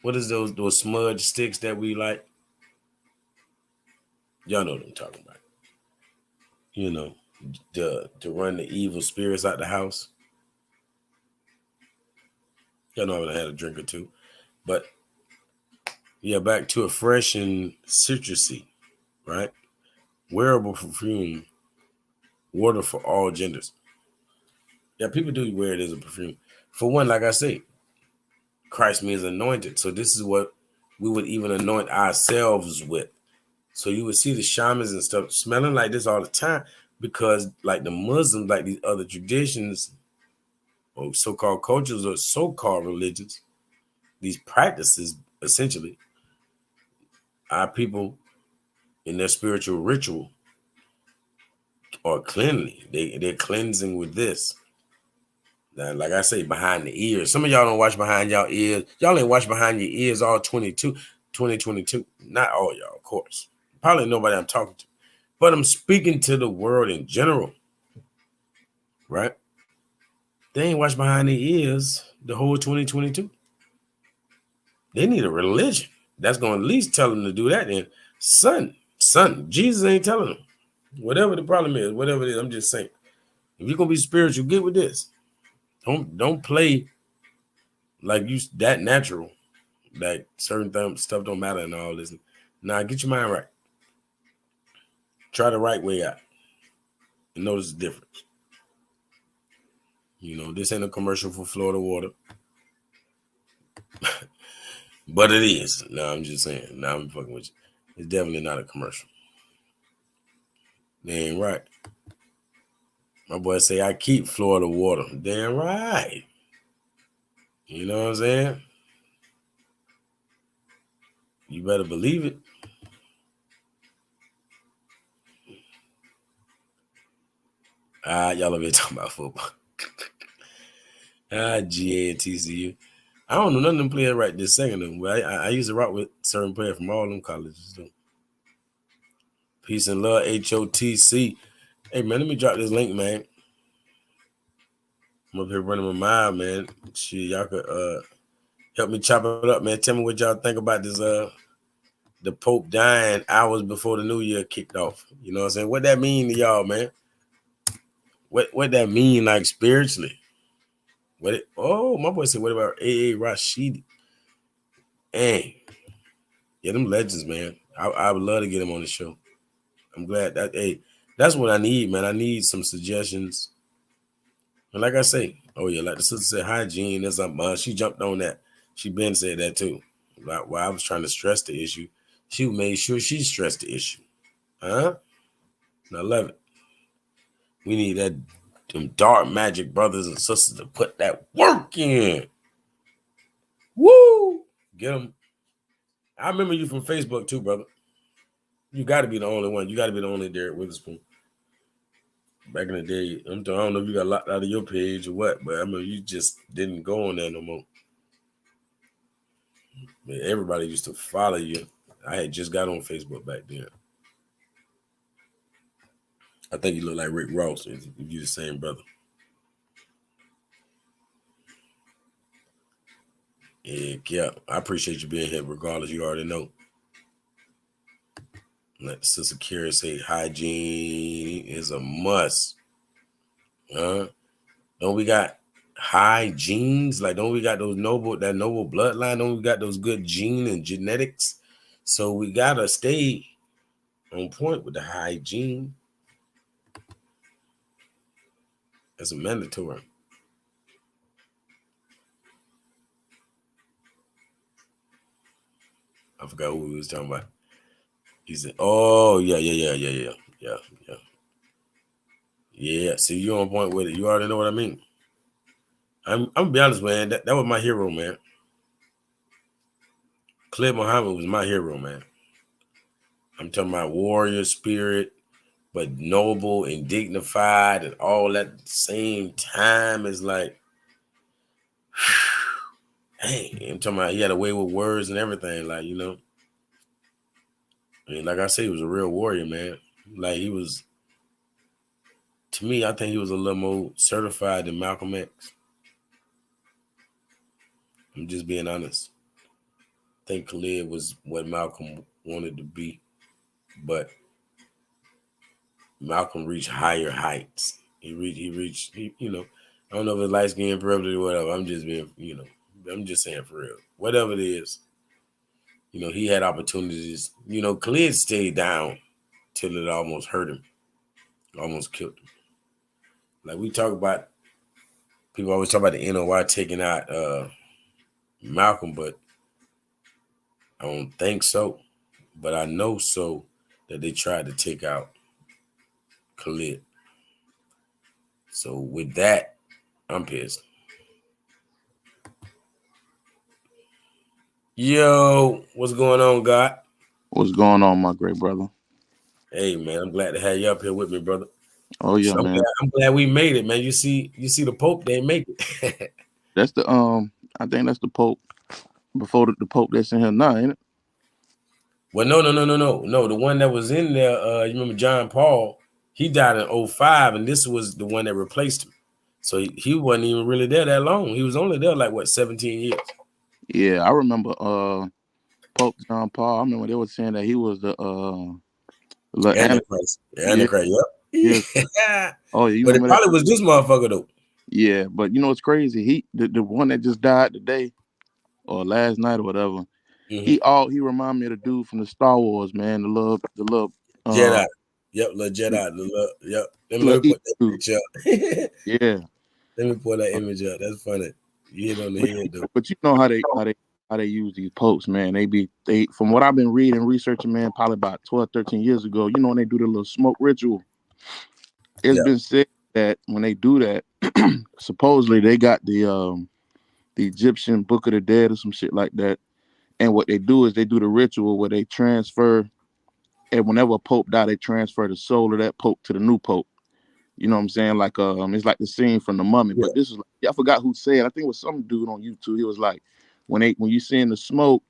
what is those smudge sticks that we like? Y'all know what I'm talking about. You know, to run the evil spirits out the house. Y'all know I had a drink or two. But yeah, back to a fresh and citrusy, right? Wearable perfume, water for all genders. Yeah, people do wear it as a perfume. For one, like I say, Christ means anointed. So this is what we would even anoint ourselves with. So you would see the shamans and stuff smelling like this all the time because like the Muslims, like these other traditions or so-called cultures or so-called religions, these practices, essentially, our people in their spiritual ritual are cleanly. They're cleansing with this. Now, like I say, behind the ears. Some of y'all don't watch behind y'all ears. Y'all ain't watch behind your ears all 2022. Not all y'all, of course. Probably nobody I'm talking to. But I'm speaking to the world in general. Right? They ain't watched behind their ears the whole 2022. They need a religion that's going to at least tell them to do that. And son, Jesus ain't telling them. Whatever the problem is, whatever it is, I'm just saying. If you're going to be spiritual, get with this. Don't play like you that natural, that certain stuff don't matter and all this. Nah, get your mind right. Try the right way out and notice the difference. You know, this ain't a commercial for Florida water. But it is. No, I'm just saying. No, I'm fucking with you. It's definitely not a commercial. They ain't right. My boy say, I keep Florida water. Damn right. You know what I'm saying? You better believe it. Y'all over here talking about football. GA and TCU. I don't know none of them players right this second of them, but I used to rock with certain players from all them colleges. Though. Peace and love, HOTC. Hey, man, let me drop this link, man. I'm up here running my mind, man. Shit, y'all could help me chop it up, man. Tell me what y'all think about this, the Pope dying hours before the new year kicked off. You know what I'm saying? What that mean to y'all, man? What that mean, like, spiritually? My boy said, what about A.A. Rashidi? Hey, yeah, them legends, man. I would love to get him on the show. I'm glad that, hey, that's what I need, man. I need some suggestions. And like I say, oh yeah, like the sister said, hygiene is a must. She jumped on that. She been said that too. Like while I was trying to stress the issue, she made sure she stressed the issue. Huh? And I love it. We need them dark magic brothers and sisters to put that work in. Woo! Get them. I remember you from Facebook too, brother. You got to be the only one. You got to be the only Derek Witherspoon. Back in the day, I don't know if you got locked out of your page or what, but I mean, you just didn't go on there no more. Man, everybody used to follow you. I had just got on Facebook back then. I think you look like Rick Ross if you're the same brother. Yeah. I appreciate you being here, regardless. You already know. Let Sister Kira say hygiene is a must. Don't we got high genes? Like, don't we got that noble bloodline? Don't we got those good gene and genetics? So we gotta stay on point with the hygiene. That's a mandatory. I forgot who we was talking about. He said, "Oh yeah. Yeah, see, you're on point with it. You already know what I mean. I'm gonna be honest, man. That was my hero, man. Khalid Muhammad was my hero, man. I'm talking about warrior spirit, but noble and dignified and all at the same time. Is like, hey, I'm talking about he had a way with words and everything. Like, you know, I mean, like I said, he was a real warrior, man. Like he was, to me, I think he was a little more certified than Malcolm X. I'm just being honest. I think Khalid was what Malcolm wanted to be, but Malcolm reached higher heights. He reached, you know, I don't know if it's light skin privilege or whatever. I'm just being, you know, I'm just saying for real. Whatever it is, you know, he had opportunities. You know, Khalid stayed down till it almost hurt him, almost killed him. Like we talk about, people always talk about the NOI taking out Malcolm, but I don't think so. But I know so that they tried to take out Khalid. So with that, I'm pissed. Yo, what's going on, God? What's going on, my great brother? Hey, man, I'm glad to have you up here with me, brother. Oh yeah, So man. I'm glad we made it, man. You see the Pope, they make it. That's the I think that's the Pope before the Pope that's in here now, ain't it? Well, no. The one that was in there, you remember John Paul? He died in 2005, and this was the one that replaced him. So he wasn't even really there that long. He was only there like 17 years. Yeah, I remember Pope John Paul. I remember they were saying that he was the Antichrist. Antichrist, yeah. yep. Oh, you But it remember probably that? was this motherfucker though. Yeah, but you know what's crazy? He the one that just died today or last night or whatever. Mm-hmm. He reminded me of the dude from the Star Wars, man. The little Jedi. Yep, little Jedi. Yep. Let me put that dude. picture up. Yeah. Let me pull that image up. That's funny. You hit on the head though. But you know how they use these popes, man. They from what I've been reading, researching, man, probably about 12, 13 years ago, you know, when they do the little smoke ritual, it's been said that when they do that, supposedly they got the Egyptian Book of the Dead or some shit like that. And what they do is they do the ritual where they transfer, and whenever a pope die, they transfer the soul of that pope to the new pope. You know what I'm saying? Like it's like the scene from The Mummy. Yeah. But this is I forgot who said. I think it was some dude on YouTube. He was like, when you seeing the smoke,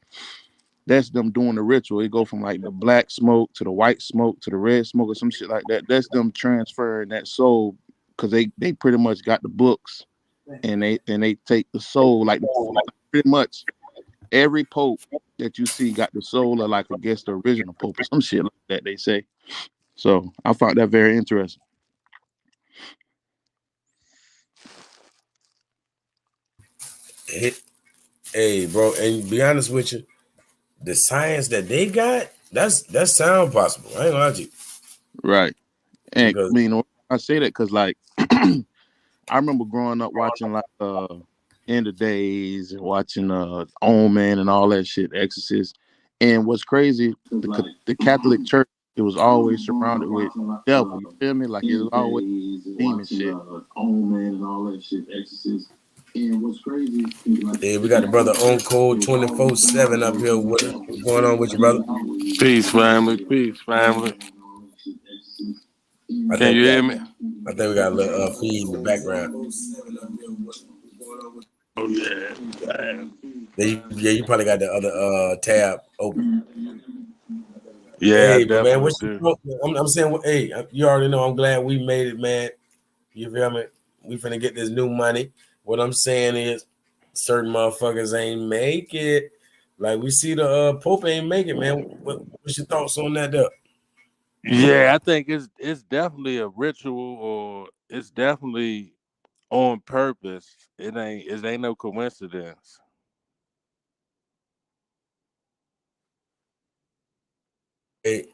that's them doing the ritual. It go from like the black smoke to the white smoke to the red smoke or some shit like that. That's them transferring that soul because they pretty much got the books and they take the soul like pretty much every pope that you see got the soul of like I guess the original pope or some shit like that they say. So I found that very interesting. Hey, bro, and be honest with you, the science that they got, that's sound possible. I ain't gonna lie to you. Right. And Because, I mean, I say that because like I remember growing up watching like End of Days and watching Omen and all that shit, Exorcist. And what's crazy, the Catholic Church, it was always surrounded with devil. You feel me? Like it was always demon shit. Omen and all that shit, Exorcist. And what's crazy, yeah, we got the brother On Code 24/7 up here with us. What's going on with you, brother? Peace, family. Peace, family. Can you hear me? I think we got a little feed in the background. Oh yeah. Yeah, you probably got the other tab open. Yeah, Hey, but man, definitely. I'm saying, hey, you already know. I'm glad we made it, man. You feel me? We finna get this new money. What I'm saying is, certain motherfuckers ain't make it. Like we see the Pope ain't make it, man. What's your thoughts on that though? Yeah, I think it's definitely a ritual, or it's definitely on purpose. It ain't no coincidence. Hey,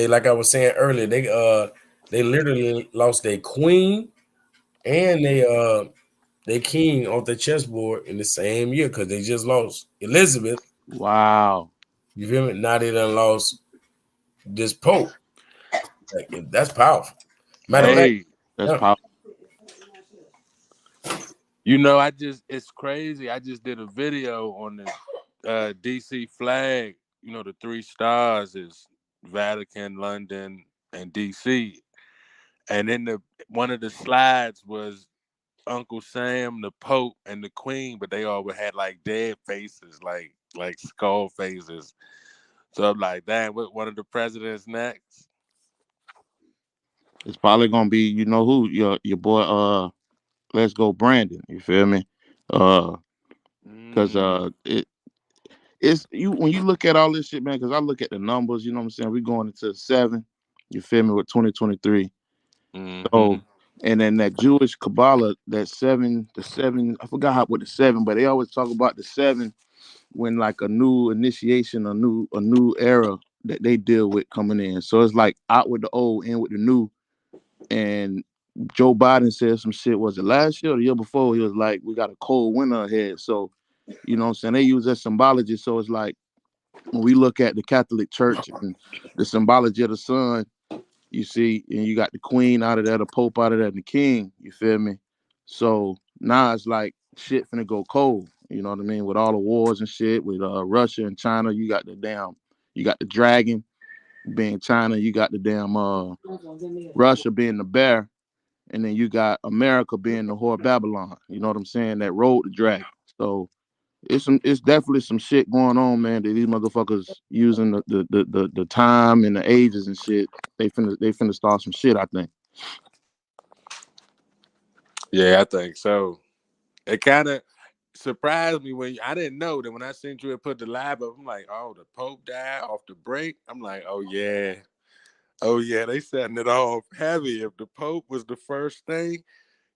like I was saying earlier, they literally lost their queen and they king off the chessboard in the same year because they just lost Elizabeth. Wow. You feel me? Now they done lost this Pope. Like, that's powerful. Matter of fact, Hey, That's yeah. powerful. you know, it's crazy. I just did a video on the DC flag. You know, the 3 stars is Vatican, London, and DC. And then one of the slides was Uncle Sam, the Pope, and the Queen, but they all had like dead faces, like skull faces. So I'm like, damn, what one of the presidents next? It's probably gonna be, you know who, your boy Let's Go Brandon. You feel me? Because it's you when you look at all this shit, man. Because I look at the numbers. You know what I'm saying? We going into 7. You feel me? With 2023. So, and then that Jewish Kabbalah, the 7. I forgot what the 7, but they always talk about the 7 when like a new initiation, a new era that they deal with coming in. So it's like out with the old, in with the new. And Joe Biden said some shit, was it last year or the year before? He was like, we got a cold winter ahead. So, you know what I'm saying? They use that symbology. So it's like when we look at the Catholic Church and the symbology of the sun, you see, and you got the Queen out of there, the Pope out of there, and the King, you feel me? So now it's like shit finna go cold. You know what I mean? With all the wars and shit, with Russia and China, you got the dragon being China, you got the damn Russia being the bear, and then you got America being the whore Babylon. You know what I'm saying? That rode the dragon. So it's definitely some shit going on, man. That these motherfuckers using the time and the ages and shit. They finna start some shit, I think. Yeah, I think so. It kind of surprised me when I didn't know that when I seen you had put the live up. I'm like, oh, the Pope died off the break. I'm like, oh yeah, they setting it off heavy. If the Pope was the first thing,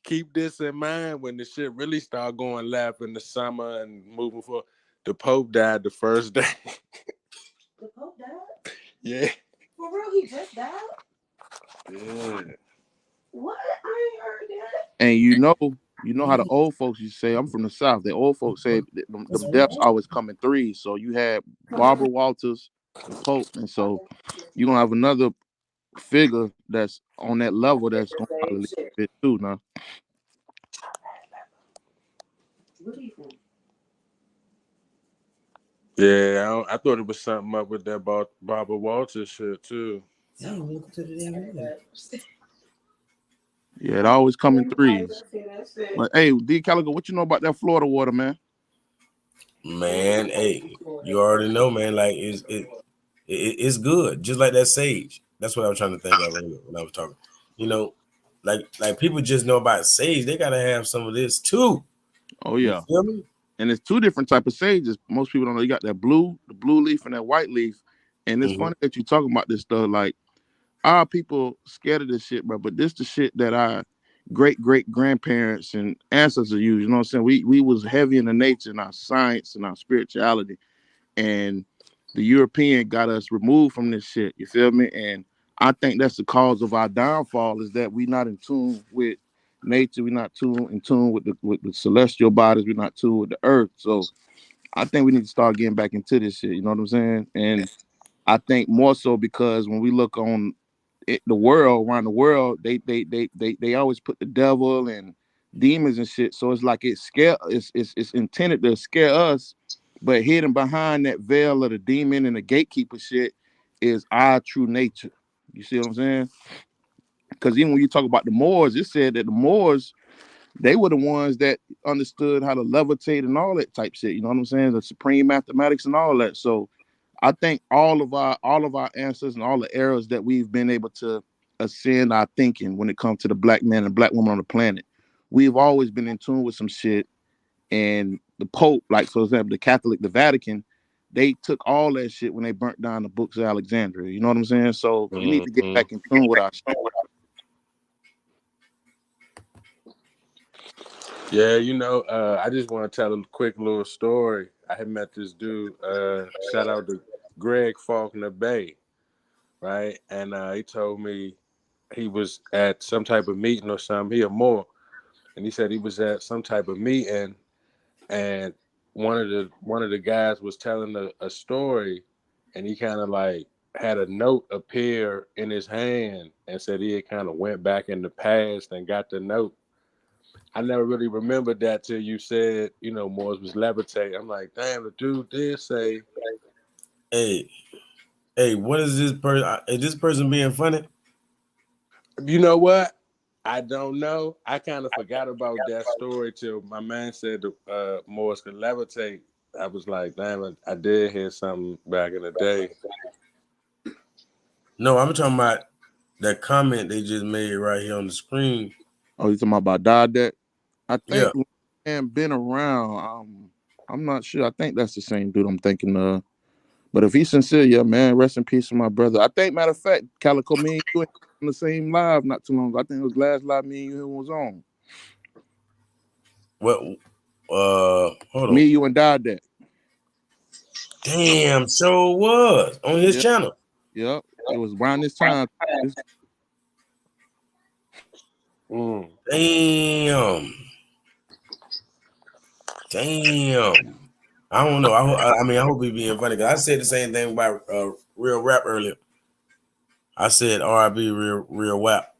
keep this in mind when the shit really start going left in the summer and moving forward. The Pope died the first day. The Pope died? Yeah. For real, he just died? Yeah. What? I ain't heard that. And you know how the old folks used to say, I'm from the South. The old folks say the deaths always come in threes. So you had Barbara Walters, the Pope, and so you're gonna have another figure that's on that level that's gonna probably leave a bit too now. What do you think? Yeah, I thought it was something up with that Barbara Walters shit too. Yeah, it always come in threes. But hey, D Calico, what you know about that Florida water, man? Man, hey, you already know, man. Like it's good, just like that sage. That's what I was trying to think of earlier when I was talking. You know, like people just know about sage. They gotta have some of this too. Oh yeah. You feel me? And it's 2 different type of sages. Most people don't know. You got that blue leaf and that white leaf. And it's funny that you talking about this stuff. Like, our people scared of this shit, bro. But this the shit that our great grandparents and ancestors used. You know what I'm saying? We was heavy in the nature and our science and our spirituality. And the European got us removed from this shit. You feel me? And I think that's the cause of our downfall, is that we not in tune with nature. We're not in tune with the celestial bodies. We're not in tune with the earth. So I think we need to start getting back into this shit. You know what I'm saying? And I think more so because when we look on the world, around the world, they always put the devil and demons and shit. So it's like it's intended to scare us, but hidden behind that veil of the demon and the gatekeeper shit is our true nature. You see what I'm saying? Because even when you talk about the Moors, it said that the Moors, they were the ones that understood how to levitate and all that type shit. You know what I'm saying? The supreme mathematics and all that. So I think all of our answers and all the eras that we've been able to ascend our thinking when it comes to the black man and black woman on the planet, we've always been in tune with some shit And the Pope, like for example, the Catholic, the Vatican, they took all that shit when they burnt down the books of Alexandria. You know what I'm saying? So we need to get back in tune with our shit. Yeah, you know, I just want to tell a quick little story. I had met this dude, shout out to Greg Faulkner Bay, right? And he told me he was at some type of meeting or something, he or more. And he said he was at some type of meeting, and one of the guys was telling a story, and he kind of like had a note appear in his hand and said he had kind of went back in the past and got the note. I never really remembered that till you said, you know, Morris was levitating. I'm like, damn, the dude did say, Hey, what is this person? Is this person being funny? you know what? I don't know. I kind of forgot about that story till my man said Morris could levitate. I was like, damn, I did hear something back in the day. No, I'm talking about that comment they just made right here on the screen. Oh, you talking about Dodek? I Yeah. think and been around. I'm not sure. I think that's the same dude I'm thinking of. But if he's sincere, yeah, man, rest in peace to my brother. I think, matter of fact, Calico, me and you on the same live not too long ago. I think it was last live me and you was on. Well, hold on. Me, you, and Dodek. Damn, so was on his channel. Yep, it was around this time. Damn. I don't know. I hope he being funny because I said the same thing about Real Rap earlier. I said R.I.P. Real Rap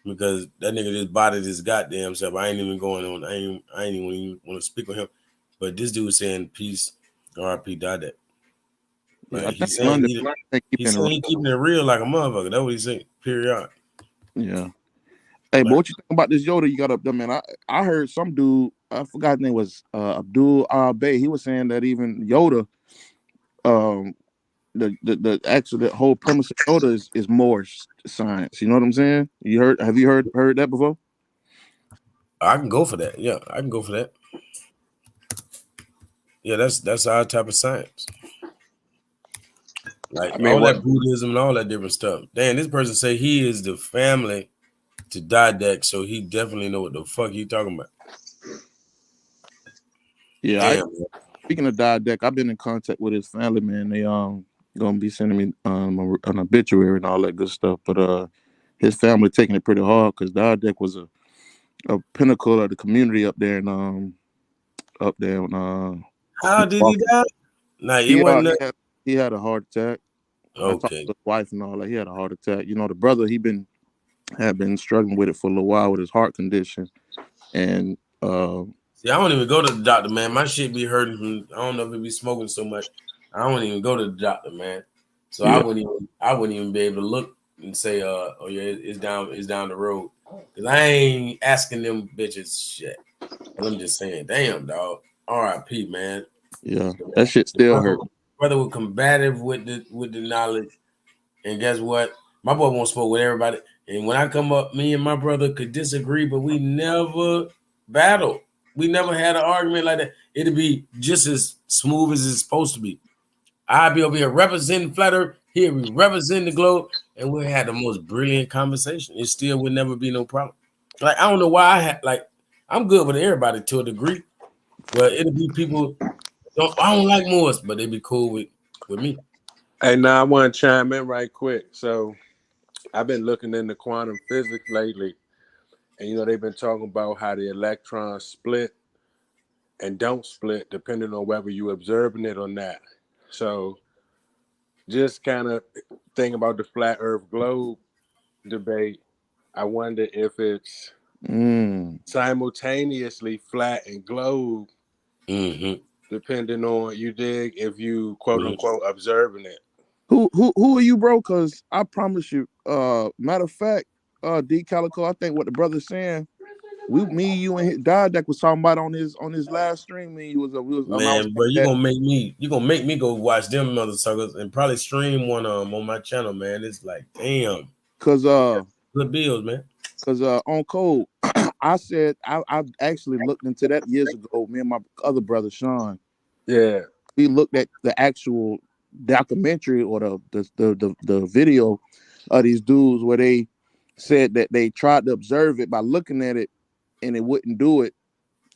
because that nigga just bodied his goddamn self. I ain't even going on. I ain't even want to speak with him. But this dude saying peace, R.I.P. Dodek. Like, he's saying he keeping it real like a motherfucker. That's what he's saying. Period. Yeah. Hey, but what you think about this Yoda you got up there, man? I heard some dude, I forgot his name was Abdul Bay. He was saying that even Yoda, the actual the whole premise of Yoda is more science. You know what I'm saying? Have you heard that before? I can go for that. Yeah, I can go for that. Yeah, that's our type of science. Like all that Buddhism and all that different stuff. Damn, this person say he is the family to Dodek, so he definitely know what the fuck he talking about. Yeah, speaking of Dodek, I've been in contact with his family, man. They gonna be sending me an obituary and all that good stuff. But his family taking it pretty hard because Dodek was a pinnacle of the community up there and how did he die? Like he had a heart attack. Okay. I talked to his wife and all that. He had a heart attack. You know, the brother had been struggling with it for a little while with his heart condition. And see, I don't even go to the doctor, man. My shit be hurting from, I don't know if it be smoking so much. I don't even go to the doctor, man. So yeah. I wouldn't even be able to look and say, oh yeah, it's down the road. Cause I ain't asking them bitches shit. But I'm just saying, damn dog. R.I.P. man. Yeah, that shit still hurt. Brother was combative with the knowledge. And guess what? My boy won't smoke with everybody. And when I come up, me and my brother could disagree, but we never battled. We never had an argument like that. It'd be just as smooth as it's supposed to be. I'd be over here representing Flat Earth. Here we represent the globe, and we had the most brilliant conversation. It still would never be no problem. Like I don't know why I'm good with everybody to a degree, but it'll be people. I don't like Morris, but they'd be cool with me. Hey, now I want to chime in right quick. So I've been looking into quantum physics lately, and you know they've been talking about how the electrons split and don't split depending on whether you're observing it or not. So just kind of think about the flat Earth globe debate. I wonder if it's simultaneously flat and globe, depending on if you quote unquote observing it. Who are you, bro? Because I promise you, matter of fact, D Calico, I think what the brother's saying, me, you, and Dodek was talking about on his last stream. Man, but you gonna make me go watch them mother suckers and probably stream one on my channel, man. It's like damn, cause good bills, man. Cause on Code, I said I actually looked into that years ago. Me and my other brother Sean, Yeah. we looked at the actual documentary or the video of these dudes where they said that they tried to observe it by looking at it and it wouldn't do it.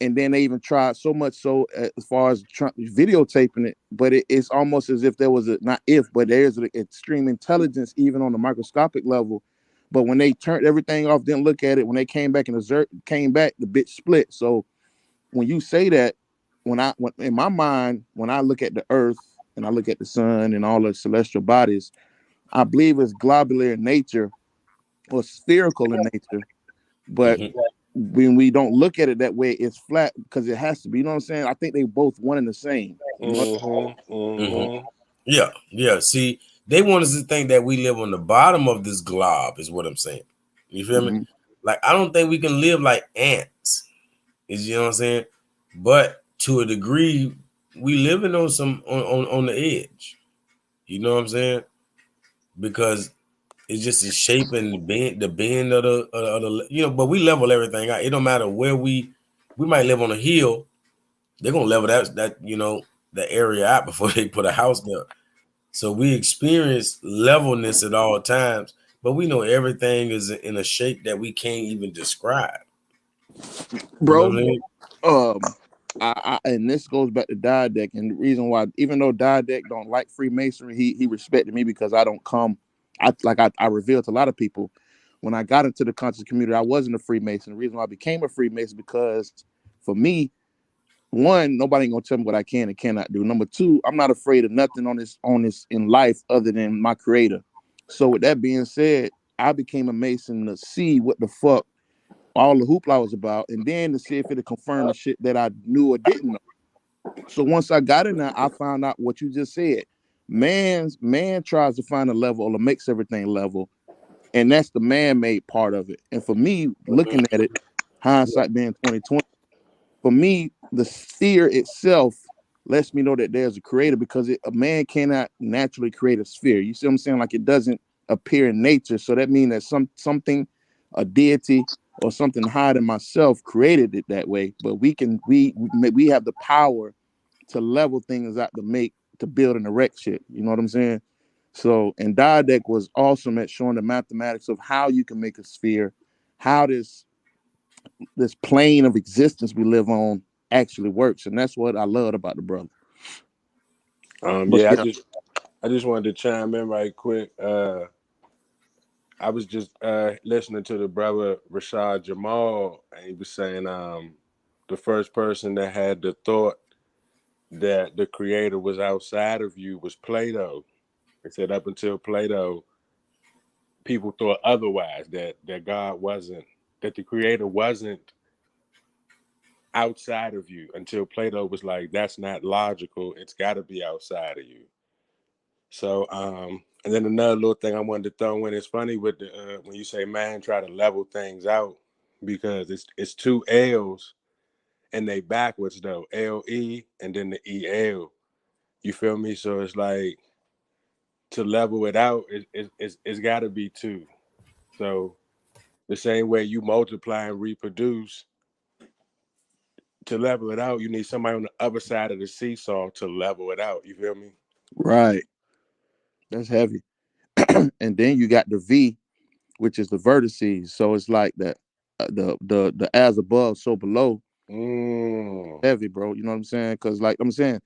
And then they even tried so much so as far as videotaping it, but it's almost as if there was but there's an extreme intelligence even on the microscopic level. But when they turned everything off, didn't look at it, when they came back and the bitch split. So when you say that, when in my mind, when I look at the earth and I look at the sun and all the celestial bodies, I believe it's globular in nature or spherical in nature. But when we don't look at it that way, it's flat because it has to be. You know what I'm saying? I think they both one and the same. You know? Yeah. See, they want us to think that we live on the bottom of this globe, is what I'm saying. You feel me? Like, I don't think we can live like ants. You know what I'm saying? But to a degree, we living on some on the edge. You know what I'm saying? Because it's just the shape and the bend of the but we level everything out. It don't matter where we might live on a hill. They're gonna level that the area out before they put a house there. So we experience levelness at all times, but we know everything is in a shape that we can't even describe. Bro, you know what I mean? And this goes back to Didact, and the reason why, even though Didact don't like Freemasonry, he respected me because I don't come. I revealed to a lot of people when I got into the conscious community, I wasn't a Freemason. The reason why I became a Freemason because for me, one, nobody ain't gonna tell me what I can and cannot do. Number two, I'm not afraid of nothing on this in life other than my creator. So with that being said, I became a Mason to see what the fuck all the hoopla was about, and then to see if it'll confirm the shit that I knew or didn't know. So once I got in there, I found out what you just said. Man tries to find a level or makes everything level, and that's the man-made part of it. And for me, looking at it, hindsight being 2020, for me, the sphere itself lets me know that there's a creator because a man cannot naturally create a sphere. You see what I'm saying? Like, it doesn't appear in nature. So that means that something, a deity or something higher than myself created it that way. But we have the power to level things out to build and erect shit. You know what I'm saying? So, and Didact was awesome at showing the mathematics of how you can make a sphere, how this plane of existence we live on actually works. And that's what I loved about the brother. I just wanted to chime in right quick. I was just listening to the brother Rashad Jamal, and he was saying the first person that had the thought that the creator was outside of you was Plato. He said up until Plato, people thought otherwise, that God wasn't, that the creator wasn't outside of you until Plato was like, that's not logical. It's got to be outside of you. So, and then another little thing I wanted to throw in, it's funny with the when you say man try to level things out, because it's two L's and they backwards though, LE and then the EL. You feel me? So it's like, to level it out, it's got to be two. So the same way you multiply and reproduce, to level it out, you need somebody on the other side of the seesaw to level it out. You feel me? Right. That's heavy. And then you got the V, which is the vertices. So it's like that the as above, so below. Heavy, bro. You know what I'm saying? Because like I'm saying,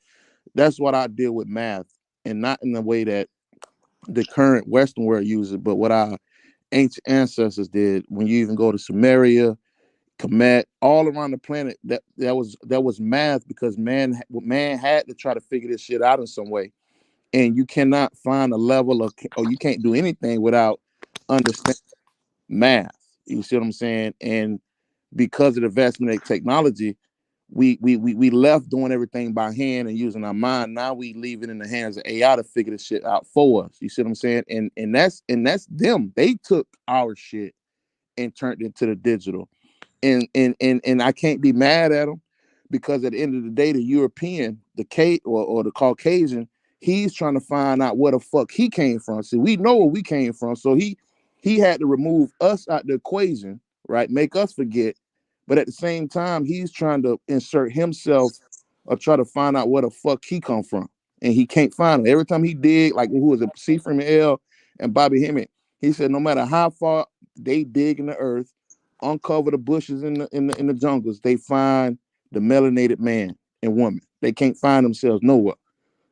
that's what I deal with math, and not in the way that the current Western world uses it, but what our ancient ancestors did. When you even go to Sumeria, Kemet, all around the planet, that was math, because man had to try to figure this shit out in some way. And you cannot find a level of, or you can't do anything without understanding math. You see what I'm saying? And because of the advancement of technology, we left doing everything by hand and using our mind. Now we leave it in the hands of AI to figure this shit out for us. You see what I'm saying? And that's them. They took our shit and turned it into the digital. And I can't be mad at them, because at the end of the day, the European, or the Caucasian, he's trying to find out where the fuck he came from. See, we know where we came from, so he had to remove us out the equation, right? Make us forget, But at the same time, he's trying to insert himself or try to find out where the fuck he come from. And he can't find it. Every time he dig, like who was it, C. Freeman L. and Bobby Hemmett, he said no matter how far they dig in the earth, uncover the bushes in the jungles, they find the melanated man and woman. They can't find themselves nowhere.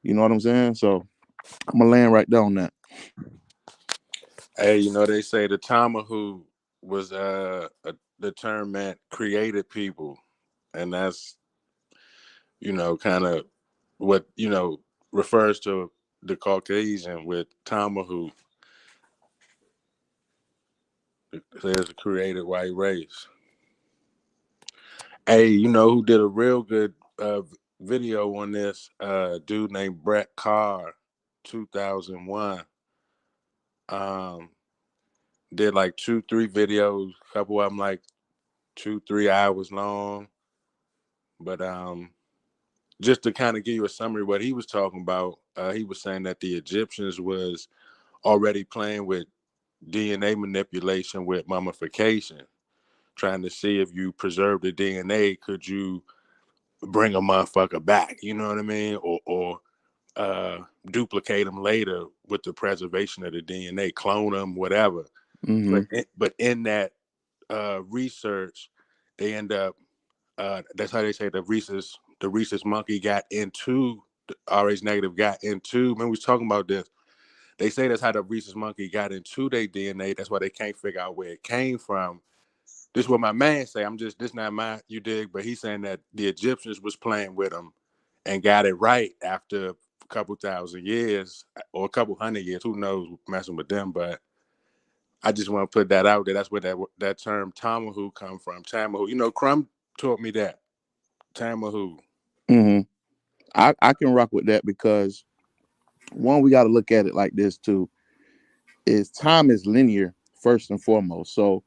You know what I'm saying? So I'm gonna land right there on that. Hey, you know, they say the Tamahu was the term meant created people, and that's, you know, kind of what, you know, refers to the Caucasian with Tamahu. There's a created white race. Hey, you know who did a real good video on this? Dude named Brett Carr, 2001. Did like 2-3 videos, a couple of them like 2-3 hours long. But just to kind of give you a summary of what he was talking about, he was saying that the Egyptians was already playing with DNA manipulation with mummification, trying to see if you preserve the DNA, could you bring a motherfucker back? You know what I mean? Or duplicate them later with the preservation of the DNA, clone them, whatever. Mm-hmm. But in that research, they end up. That's how they say the rhesus monkey got into the RH negative got into. Man, we was talking about this. They say that's how the rhesus monkey got into their DNA. That's why they can't figure out where it came from. This is what my man say. This not my, you dig, but he's saying that the Egyptians was playing with them and got it right after a couple thousand years or a couple hundred years. Who knows, messing with them, but I just want to put that out there. That's where that term Tamahu come from. Tamahu. You know, Crumb taught me that. Tamahu. Mm-hmm. I can rock with that because one, we got to look at it like this too. Is time is linear first and foremost. So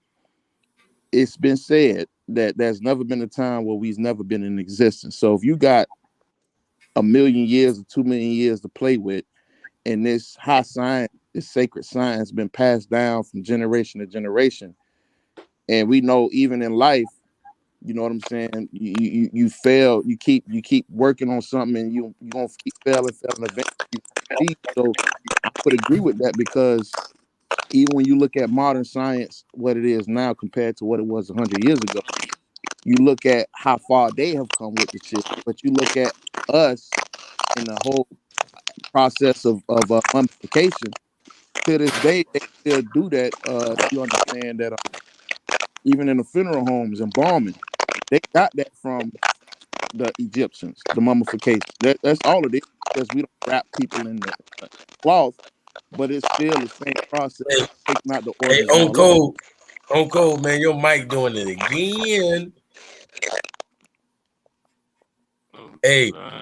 it's been said that there's never been a time where we've never been in existence. So if you got 1 million years or 2 million years to play with, and this high science, this sacred science, been passed down from generation to generation, and we know even in life, you know what I'm saying, you fail, you keep working on something, and you're gonna keep failing, eventually you succeed. So I would agree with that because even when you look at modern science, what it is now compared to what it was 100 years ago, you look at how far they have come with the shit, but you look at us in the whole process of mummification. To this day, they still do that. You understand that even in the funeral homes, embalming, they got that from the Egyptians, the mummification. That's all it is, because we don't wrap people in the cloth, but it's still the same process, taking out the organs and all that. On code, man, your mic doing it again. Hey, I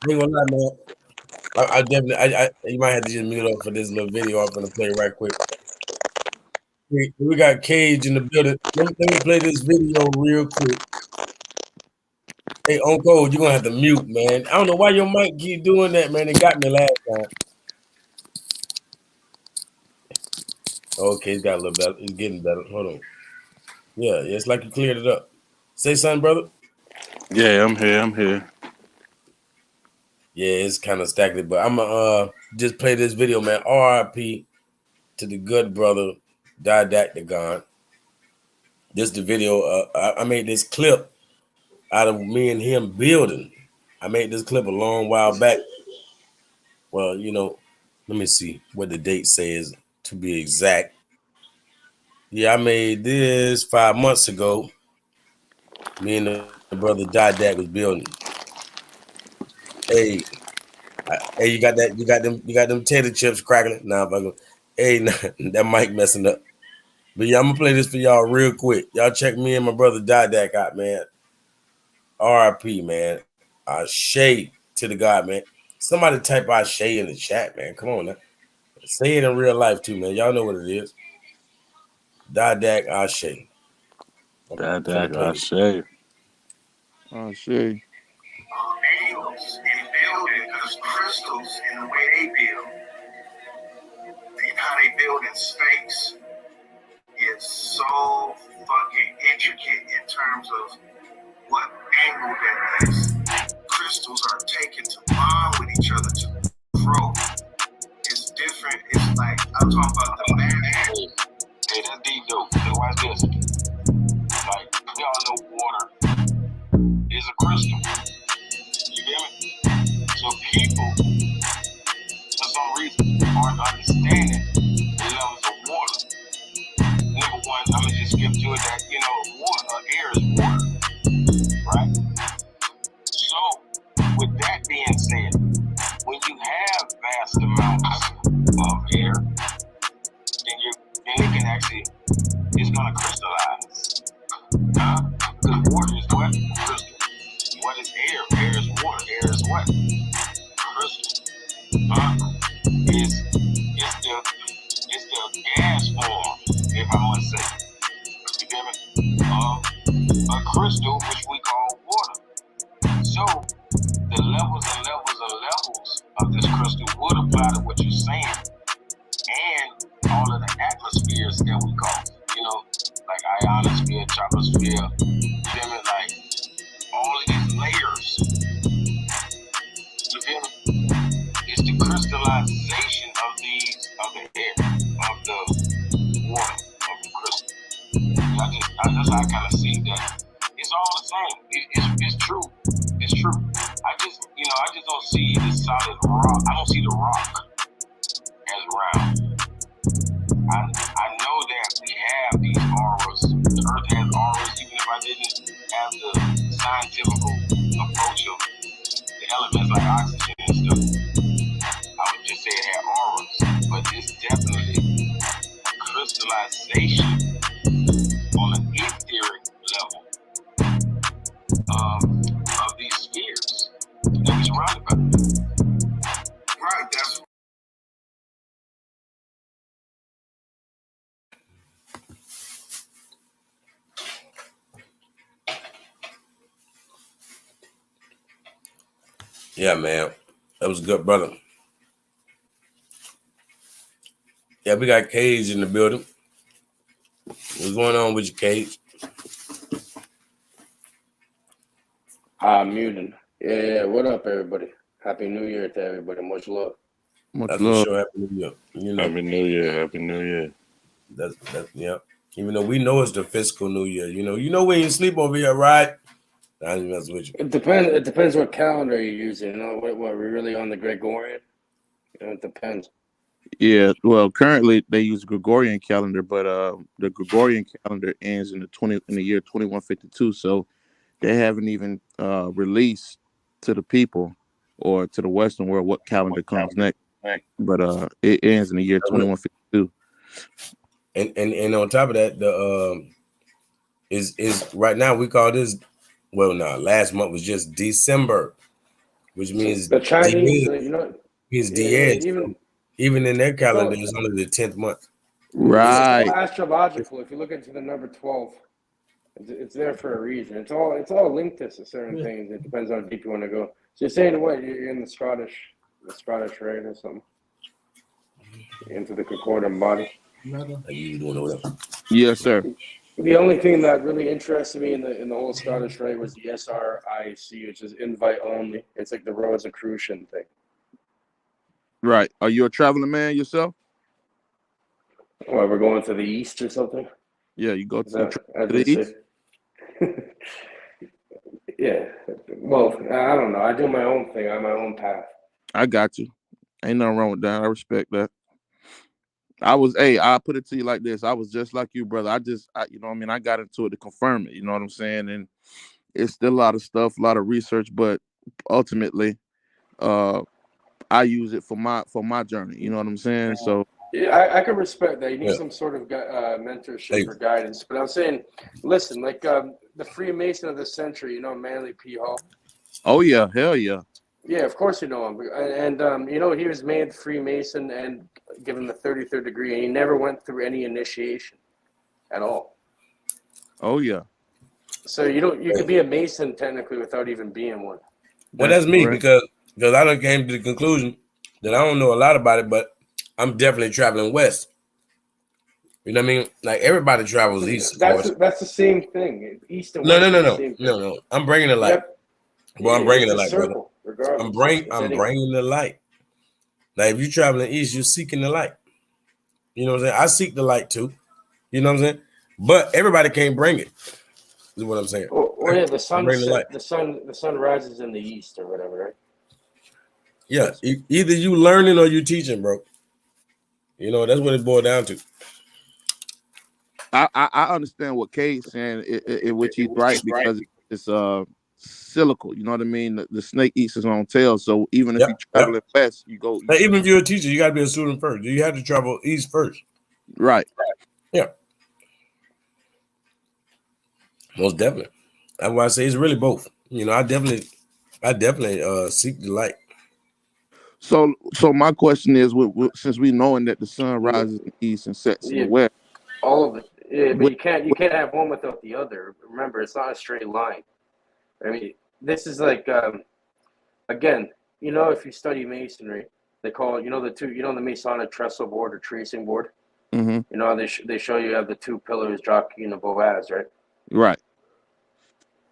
ain't gonna lie, man. I definitely, you might have to just mute up for this little video I'm gonna play right quick. We got Cage in the building. Let me play this video real quick. Hey, on code, you're gonna have to mute, man. I don't know why your mic keep doing that, man. It got me last time. Okay, it's got a little better. It's getting better. Hold on. Yeah, it's like you cleared it up. Say something, brother. Yeah, I'm here. Yeah, it's kind of stacked, but I'm gonna just play this video, man. RIP to the good brother, Didactagon. This the video. I made this clip out of me and him building. I made this clip a long while back. Well, you know, let me see what the date says to be exact. Yeah, I made this 5 months ago. Me and the brother Didact was building. Hey, you got that? You got them tater chips crackling? Nah, hey, nah, that mic messing up. But yeah, I'm gonna play this for y'all real quick. Y'all check me and my brother Didact out, man. RIP, man. Ashe to the God, man. Somebody type Ashe in the chat, man. Come on now. Say it in real life too, man. Y'all know what it is. Didact Ashe. Didact Ashe. Ashe. Angels in building, because crystals in the way they build, how they build in space, is so fucking intricate in terms each other to grow. It's different. It's like I'm talking about the man. Hey, that's deep though. So watch this. Like, we all know water is a crystal. You get me? So people, for some reason, aren't understanding the levels of water. Number one, I'm gonna just skip to it that, you know, water, air is water, right? So, with that being said, when you have vast amounts of air, then it can actually, it's gonna crystallize. Because water is what? Crystal. What is air? Air is water. Air is what? Crystal. It's the gas form, if I must say. You get me? A crystal, which we call water. So, the levels and levels and levels of this crystal would apply to what you're saying, and all of the atmospheres that we call, you know, like ionosphere, troposphere, you feel me? Like all of these layers, you feel me? It's the crystallization of the air, of the water, of the crystal. That's how I kind of see that. It's all the same. It's true. It's true. I just don't see the solid rock. I don't see the rock as round. I know that we have these auras. The earth has auras. Even if I didn't have the scientific approach of the elements like oxygen and stuff, I would just say it had auras. But it's definitely crystallization on an etheric level of these spheres that we surrounded by. Right, that's Yeah, man. That was good, brother. Yeah, we got Cage in the building. What's going on with you, Cage? Muting. Yeah, what up, everybody? Happy New Year to everybody. Much love. Much That's for love. sure. Happy New Year. You know, Happy New Year. Happy New Year. that's yeah. Even though we know it's the fiscal New Year, you know when you sleep over here, right? I just mess with you. It depends what calendar you're using. You know, what we're really on the Gregorian? You know, it depends. Yeah, well, currently they use Gregorian calendar, but the Gregorian calendar ends in the year 2152. So they haven't even released to the people or to the Western world what calendar comes next. But it ends in the year 2152. And on top of that, the is right now we call this. Well, no, last month was just December, which means The Chinese, Diez, you know, means yeah, Diez. Even in their calendar, it's only the 10th month. Right. It's all astrological. If you look into the number 12, it's there for a reason. It's all linked to certain things. It depends on how deep you want to go. So you're saying what? You're in the Scottish rite or something? Into the concordant body. Are you doing whatever? Yes, sir. The only thing that really interested me in the whole Scottish rite was the SRIC, which is invite only. It's like the Rosicrucian thing. Right. Are you a traveling man yourself? Well, we're going to the east or something. Yeah, you go Is to that, as the they east. say? Yeah. Well, I don't know. I do my own thing. I'm my own path. I got you. Ain't nothing wrong with that. I respect that. I put it to you like this. I was just like you, brother. You know what I mean? I got into it to confirm it. You know what I'm saying? And it's still a lot of stuff, a lot of research, but ultimately, I use it for my journey. You know what I'm saying? So Yeah, I can respect that. You need some sort of mentorship or guidance. But I'm saying, listen, like the Freemason of the century, you know, Manly P. Hall. Oh yeah, hell yeah. Yeah, of course you know him. And you know, he was made Freemason and given the 33rd degree, and he never went through any initiation at all. Oh yeah. So you could be a Mason technically without even being one. Well, that's me because I done came to the conclusion that I don't know a lot about it, but I'm definitely traveling west. You know what I mean? Like everybody travels east. That's the same thing. East and No. west. No. I'm bringing it like. Yep. Well, I'm bringing it it's a like, brother. circle. regardless. I'm bringing the light. Like if you're traveling east, you're seeking the light. You know what I'm saying? I seek the light too. You know what I'm saying? But everybody can't bring it. Is what I'm saying. Well, yeah, the Bring the light. sun rises in the east or whatever, right? Yeah, either you learning or you teaching, bro. You know, that's what it boiled down to. I understand what Kate's saying, which he's right, because it's cyclical. You know what I mean? The snake eats his own tail. So even if you travel west, you go. Now, even if you're a teacher, you got to be a student first. You have to travel east first. Right. Yeah. Most definitely. That's why I say it's really both. You know, I definitely seek the light. So my question is, since we knowing that the sun rises in the east and sets in the west, all of it. Yeah, but you can't have one without the other. Remember, it's not a straight line. I mean, this is like again, you know, if you study masonry, they call it, the Masonic trestle board or tracing board. Mm-hmm. You know, they show you have the two pillars, jockey and the Boaz, right? Right.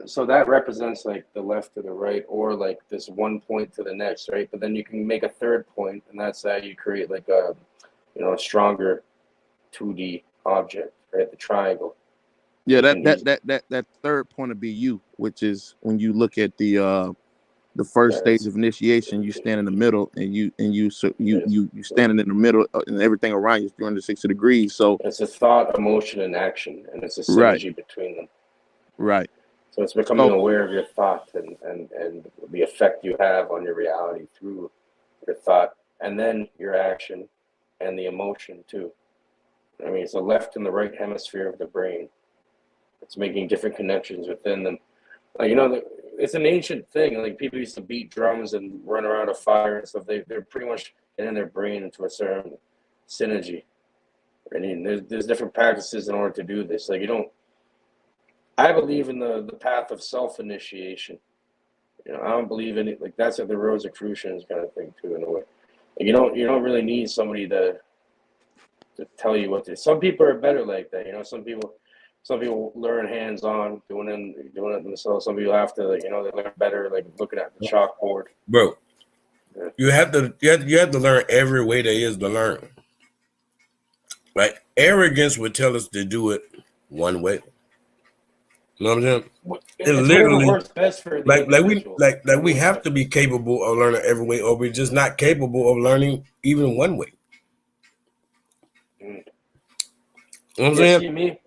So that represents like the left to the right, or like this one point to the next, right? But then you can make a third point, and that's how you create like a stronger 2D object, right? The triangle. Yeah, that third point would be you, which is when you look at the first stage of initiation, you stand in the middle, and you standing in the middle, and everything around you is 360 degrees. So it's a thought, emotion, and action, and it's a synergy between them. Right. So it's becoming aware of your thought and the effect you have on your reality through your thought, and then your action and the emotion too. I mean, it's the left and the right hemisphere of the brain. It's making different connections within them. Like, it's an ancient thing. Like, people used to beat drums and run around a fire and stuff. They're pretty much getting their brain into a certain synergy. I mean, there's different practices in order to do this. Like, I believe in the path of self-initiation. I don't believe in it. Like, that's what the Rosicrucians kind of thing too, in a way. Like, you don't really need somebody to tell you what to. Some people are better like that. Some people learn hands-on, doing it themselves. Some people have to, they learn better, like looking at the chalkboard. Bro, you have to learn every way there is to learn. Like, arrogance would tell us to do it one way. You know what I'm saying? It literally works best for we have to be capable of learning every way, or we're just not capable of learning even one way. You know what I'm saying?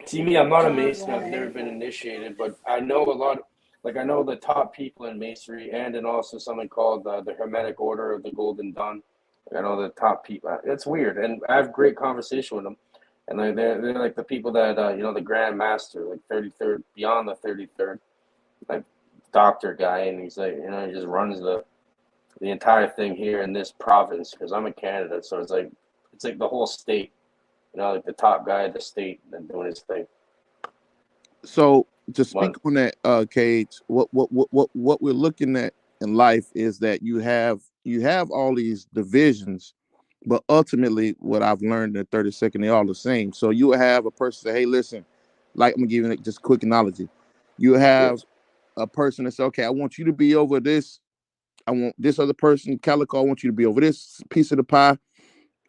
See me, I'm not a Mason. I've never been initiated, but I know a lot. Like, I know the top people in Masonry, and in also something called the Hermetic Order of the Golden Dawn. I know the top people. It's weird, and I have great conversation with them. And they're like the people that the Grand Master, like 33rd, beyond the 33rd, like doctor guy, and he's like, he just runs the entire thing here in this province, because I'm in Canada, so it's like the whole state. Like the top guy of the state and doing his thing. So to speak on that, Cage, what we're looking at in life is that you have all these divisions, but ultimately what I've learned in 30 seconds, they're all the same. So you have a person say, hey, listen, like, I'm gonna give you just a quick analogy. You have a person that says, okay, I want you to be over this. I want this other person, Calico, I want you to be over this piece of the pie.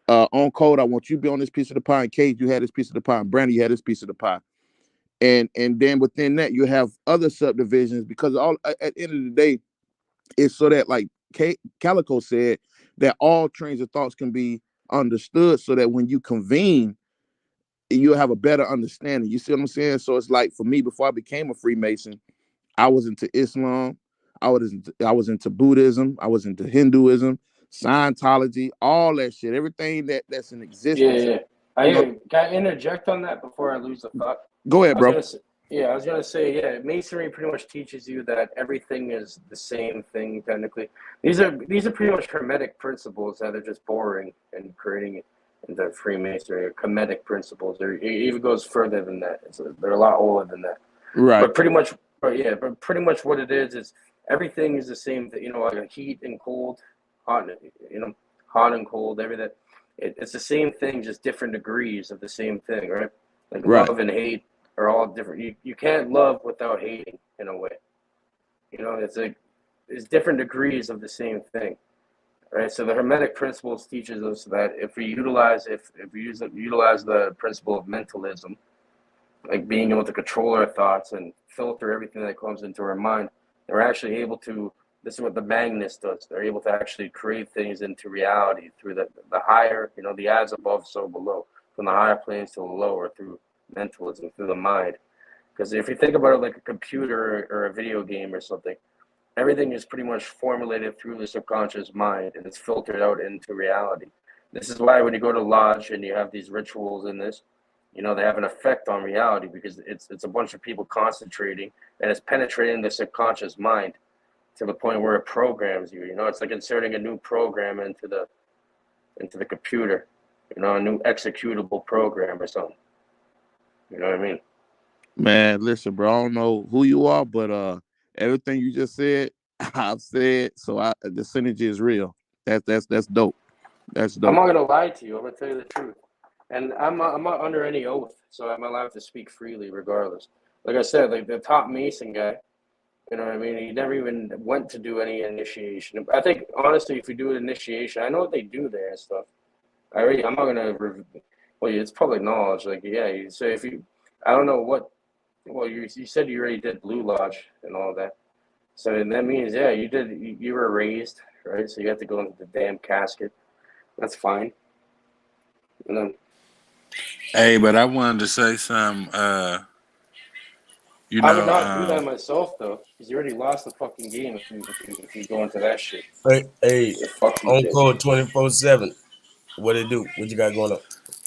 On Code, I want you to be on this piece of the pie. And Cage, you had this piece of the pie. And Brandy, you had this piece of the pie. And then within that, you have other subdivisions, because at the end of the day, it's so that, like Calico said, that all trains of thoughts can be understood, so that when you convene, you'll have a better understanding. You see what I'm saying? So it's like, for me, before I became a Freemason, I was into Islam, I was into Buddhism, I was into Hinduism, Scientology, all that shit, everything that's in existence. Yeah. Can I interject on that before I lose the thought? Go ahead, bro. I was gonna say, Masonry pretty much teaches you that everything is the same thing. Technically, these are pretty much Hermetic principles that are just boring and creating it into Freemasonry, or Kemetic principles. It even goes further than that. They're a lot older than that. Right. But pretty much what it is everything is the same thing. Like heat and cold, hot and cold, everything. It's the same thing, just different degrees of the same thing, right? Like love and hate are all different. You can't love without hating, in a way. It's like is different degrees of the same thing, right? So the Hermetic principles teaches us that if we utilize the principle of mentalism, like being able to control our thoughts and filter everything that comes into our mind, we're actually able to. This is what the Magnus does. They're able to actually create things into reality through the higher, the as above, so below, from the higher planes to the lower through mentalism, through the mind. Because if you think about it like a computer or a video game or something, everything is pretty much formulated through the subconscious mind and it's filtered out into reality. This is why when you go to lodge and you have these rituals in this, they have an effect on reality because it's a bunch of people concentrating and it's penetrating the subconscious mind to the point where it programs you. It's like inserting a new program into the computer, a new executable program or something. You know what I mean? Man, listen, bro. I don't know who you are, but everything you just said, I've said. So the synergy is real. That's dope. That's dope. I'm not gonna lie to you. I'm gonna tell you the truth, and I'm not under any oath, so I'm allowed to speak freely, regardless. Like I said, like the top Mason guy. You know what I mean? He never even went to do any initiation. I think, honestly, if you do an initiation, I know what they do there and stuff. I'm not going to, it's public knowledge. Like, yeah, so I don't know what, you said you already did Blue Lodge and all that. So that means, yeah, you were raised, right? So you have to go into the damn casket. That's fine. And then, Hey, but I wanted to say something. I would not do that myself, though, because you already lost the fucking game if you go into that shit. Hey, on code 24/7. What it do? What you got going on?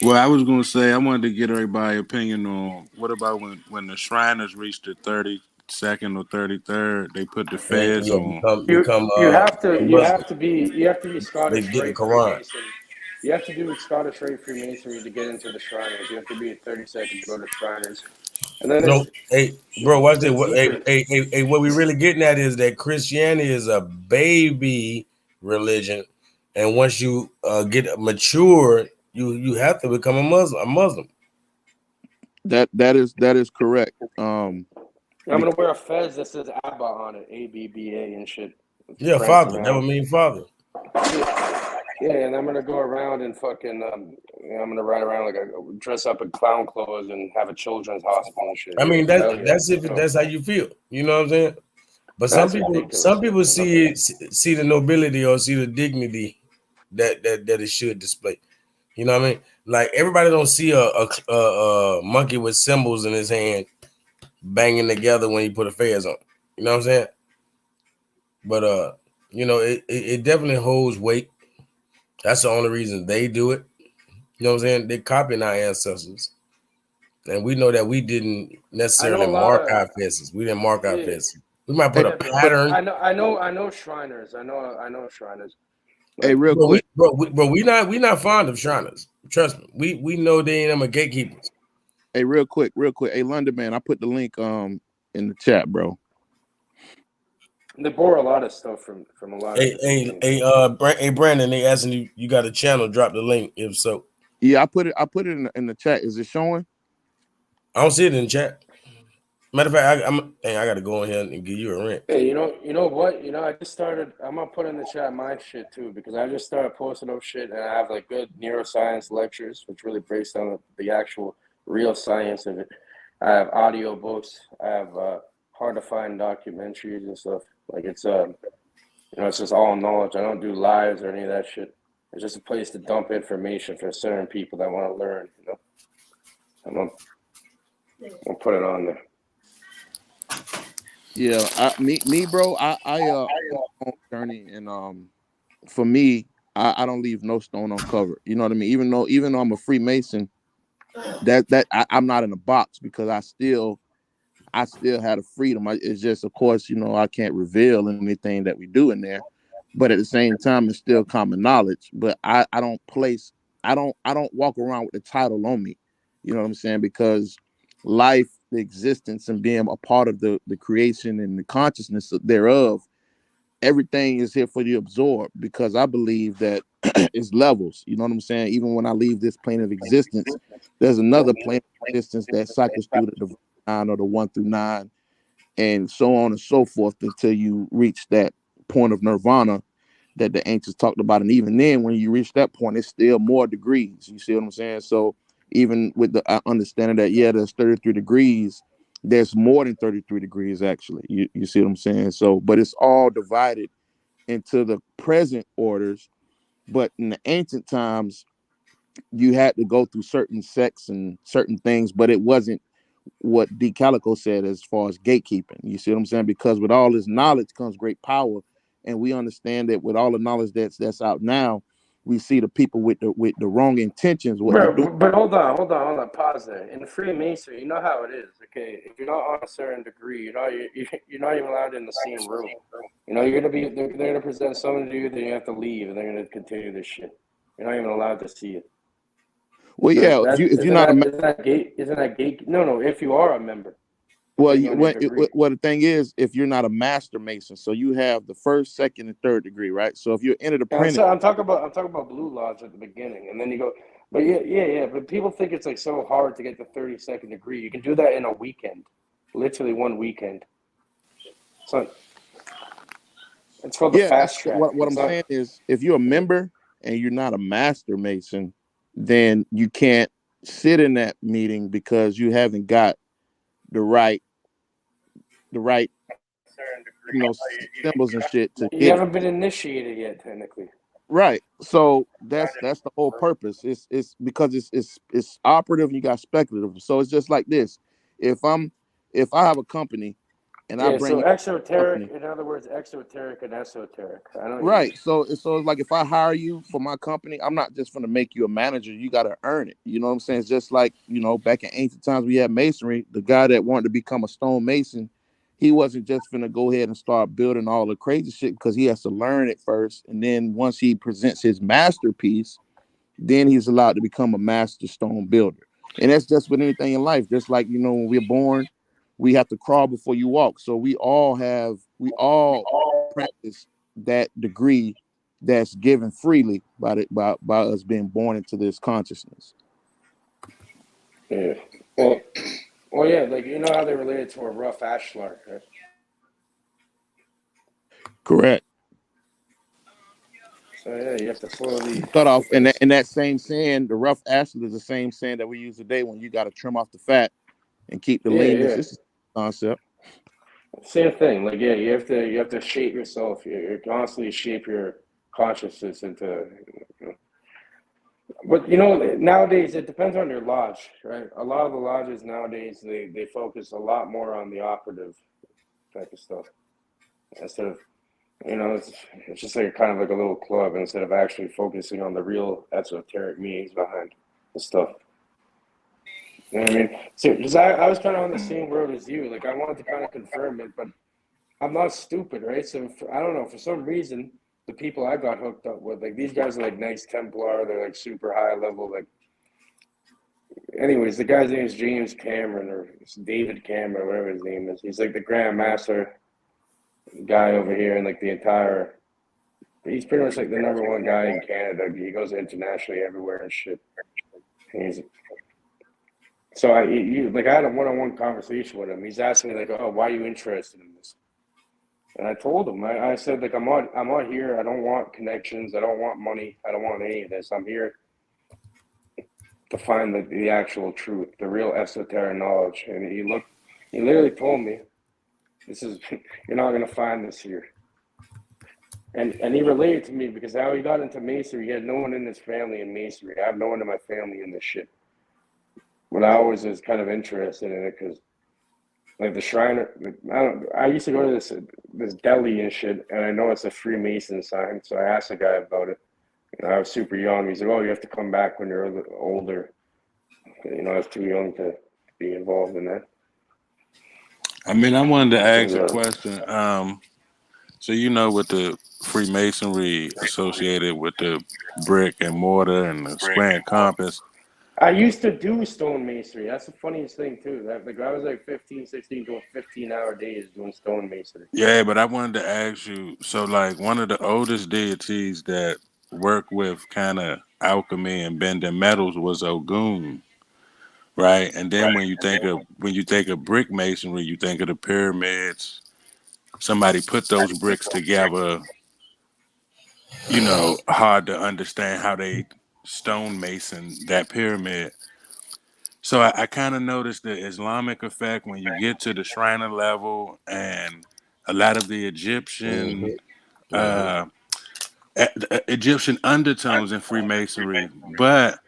Well, I was going to say I wanted to get everybody's opinion on what about when the Shriners reach the 32nd or 33rd, they put the feds on. You have to be Scottish Rite Freemason. You have to do Scottish Rite Freemasonry to get into the Shriners. You have to be a 32nd to go to Shriners. And then hey, bro, watch this. What we really getting at is that Christianity is a baby religion, and once you get mature, you have to become a Muslim. That is correct. I'm gonna wear a fez that says Abba on it, ABBA and shit. Yeah, father. That would mean father. Yeah, and I'm gonna go around and fucking I'm gonna ride around dress up in clown clothes and have a children's hospital and shit. I mean that's how you feel. You know what I'm saying? But some people see the nobility or see the dignity that it should display. You know what I mean? Like everybody don't see a monkey with cymbals in his hand banging together when he put a fez on. You know what I'm saying? But it definitely holds weight. That's the only reason they do it. You know what I'm saying? They're copying our ancestors. And we know that we didn't necessarily mark our faces. We didn't mark our faces. We might put a pattern. I know Shriners. I know Shriners. Hey, real quick. We not fond of Shriners. Trust me. We know they ain't them a gatekeepers. Hey, real quick. Hey, London man, I put the link in the chat, bro. They borrow a lot of stuff from a lot of Hey, Brandon, they asking you got a channel, drop the link, if so. Yeah, I put it in the chat. Is it showing? I don't see it in the chat. Matter of fact, I gotta go in here and give you a rent. Hey, you know what? I just started. I'm gonna put in the chat my shit too because I just started posting up shit and I have like good neuroscience lectures, which really breaks down the actual real science of it. I have audio books. I have hard to find documentaries and stuff. Like it's just all knowledge. I don't do lives or any of that shit. It's just a place to dump information for certain people that want to learn. I'm gonna put it on there. Yeah, me, bro. I on a journey, and for me, I don't leave no stone uncovered. You know what I mean? Even though I'm a Freemason, I'm not in a box because I still had a freedom. It's just, of course, I can't reveal anything that we do in there, but at the same time, it's still common knowledge. But I don't walk around with the title on me. You know what I'm saying? Because life, the existence, and being a part of the creation and the consciousness thereof, everything is here for you to absorb. Because I believe that it's levels. You know what I'm saying? Even when I leave this plane of existence, there's another plane of existence that cycles through the 9 or the 1 through 9, and so on and so forth until you reach that point of nirvana that the ancients talked about. And even then, when you reach that point, it's still more degrees. You see what I'm saying? So even with the understanding that, yeah, there's 33 degrees, there's more than 33 degrees, actually. You see what I'm saying? So, but it's all divided into the present orders. But in the ancient times, you had to go through certain sects and certain things, but it wasn't what D. Calico said as far as gatekeeping. You see what I'm saying? Because with all this knowledge comes great power. And we understand that with all the knowledge that's out now, we see the people with the wrong intentions, what they're doing. But hold on, pause there. In the Freemasonry, you know how it is, okay? If you're not on a certain degree, you're not even allowed in the same room. You know, they're gonna present something to you, then you have to leave, and they're gonna continue this shit. You're not even allowed to see it. Well, yeah, if you're not isn't that gate? No, if you are a member. Well, the thing is, if you're not a master mason, so you have the first, second, and third degree, right? So if you're entered apprentice, I'm talking about Blue Lodge at the beginning, and then you go, but yeah. But people think it's like so hard to get the 32nd degree. You can do that in a weekend, literally one weekend. So it's called the fast track. What I'm saying is, if you're a member and you're not a master mason, then you can't sit in that meeting because you haven't got the right symbols and shit to you haven't been initiated yet, technically. Right. So that's the whole purpose. It's because it's operative and you got speculative. So it's just like this. If I have a company and I bring exoteric, in other words, exoteric and esoteric. Right. So it's like if I hire you for my company, I'm not just gonna make you a manager. You gotta earn it. You know what I'm saying? It's just like, back in ancient times we had masonry. The guy that wanted to become a stone mason, he wasn't just gonna go ahead and start building all the crazy shit because he has to learn it first. And then once he presents his masterpiece, then he's allowed to become a master stone builder. And that's just with anything in life. Just like, when we're born, we have to crawl before you walk. So we all practice that degree that's given freely by us being born into this consciousness. Yeah. Well, yeah, like how they related to a rough ashlar, right? Correct. So yeah, you have to slowly cut off. And that same sand, the rough ashlar is the same sand that we use today when you got to trim off the fat and keep the leanness. Yeah. This is the concept. Same thing. Like, yeah, you have to shape yourself. You constantly shape your consciousness into. But nowadays it depends on your lodge, right? A lot of the lodges nowadays they focus a lot more on the operative type of stuff instead of, it's just like kind of like a little club instead of actually focusing on the real esoteric meanings behind the stuff. You know what I mean? So, because I was kind of on the same road as you. Like, I wanted to kind of confirm it, but I'm not stupid, right? So, I don't know. For some reason, the people I got hooked up with, like, these guys are, like, Knights Templar. They're, like, super high level. Like, anyways, the guy's name is James Cameron or David Cameron, whatever his name is. He's, like, the Grand Master guy over here and, like, he's pretty much, like, the number one guy in Canada. He goes internationally everywhere and shit. And so I had a one-on-one conversation with him. He's asking me, like, oh, why are you interested in this? And I told him, I said, like, I'm out here. I don't want connections. I don't want money. I don't want any of this. I'm here to find the actual truth, the real esoteric knowledge. And he literally told me, you're not going to find this here. And he related to me because how he got into masonry, he had no one in his family in masonry. I have no one in my family in this shit. But I always was kind of interested in it because, like, the Shriner, I used to go to this deli and shit, and I know it's a Freemason sign, so I asked the guy about it. I was super young. He's like, oh, you have to come back when you're older. I was too young to be involved in that. I mean, I wanted to ask a question. So, with the Freemasonry associated with the brick and mortar and the square and compass, I used to do stone masonry. That's the funniest thing, too. I was like 15, 16, doing 15-hour days doing stone masonry. Yeah, but I wanted to ask you, so, like, one of the oldest deities that worked with kind of alchemy and bending metals was Ogun, right? And then when you think of brick masonry, you think of the pyramids, somebody put those bricks together, hard to understand how they stonemason that pyramid. So I kind of noticed the Islamic effect when you get to the Shriner level, and a lot of the Egyptian Egyptian undertones in Freemasonry. But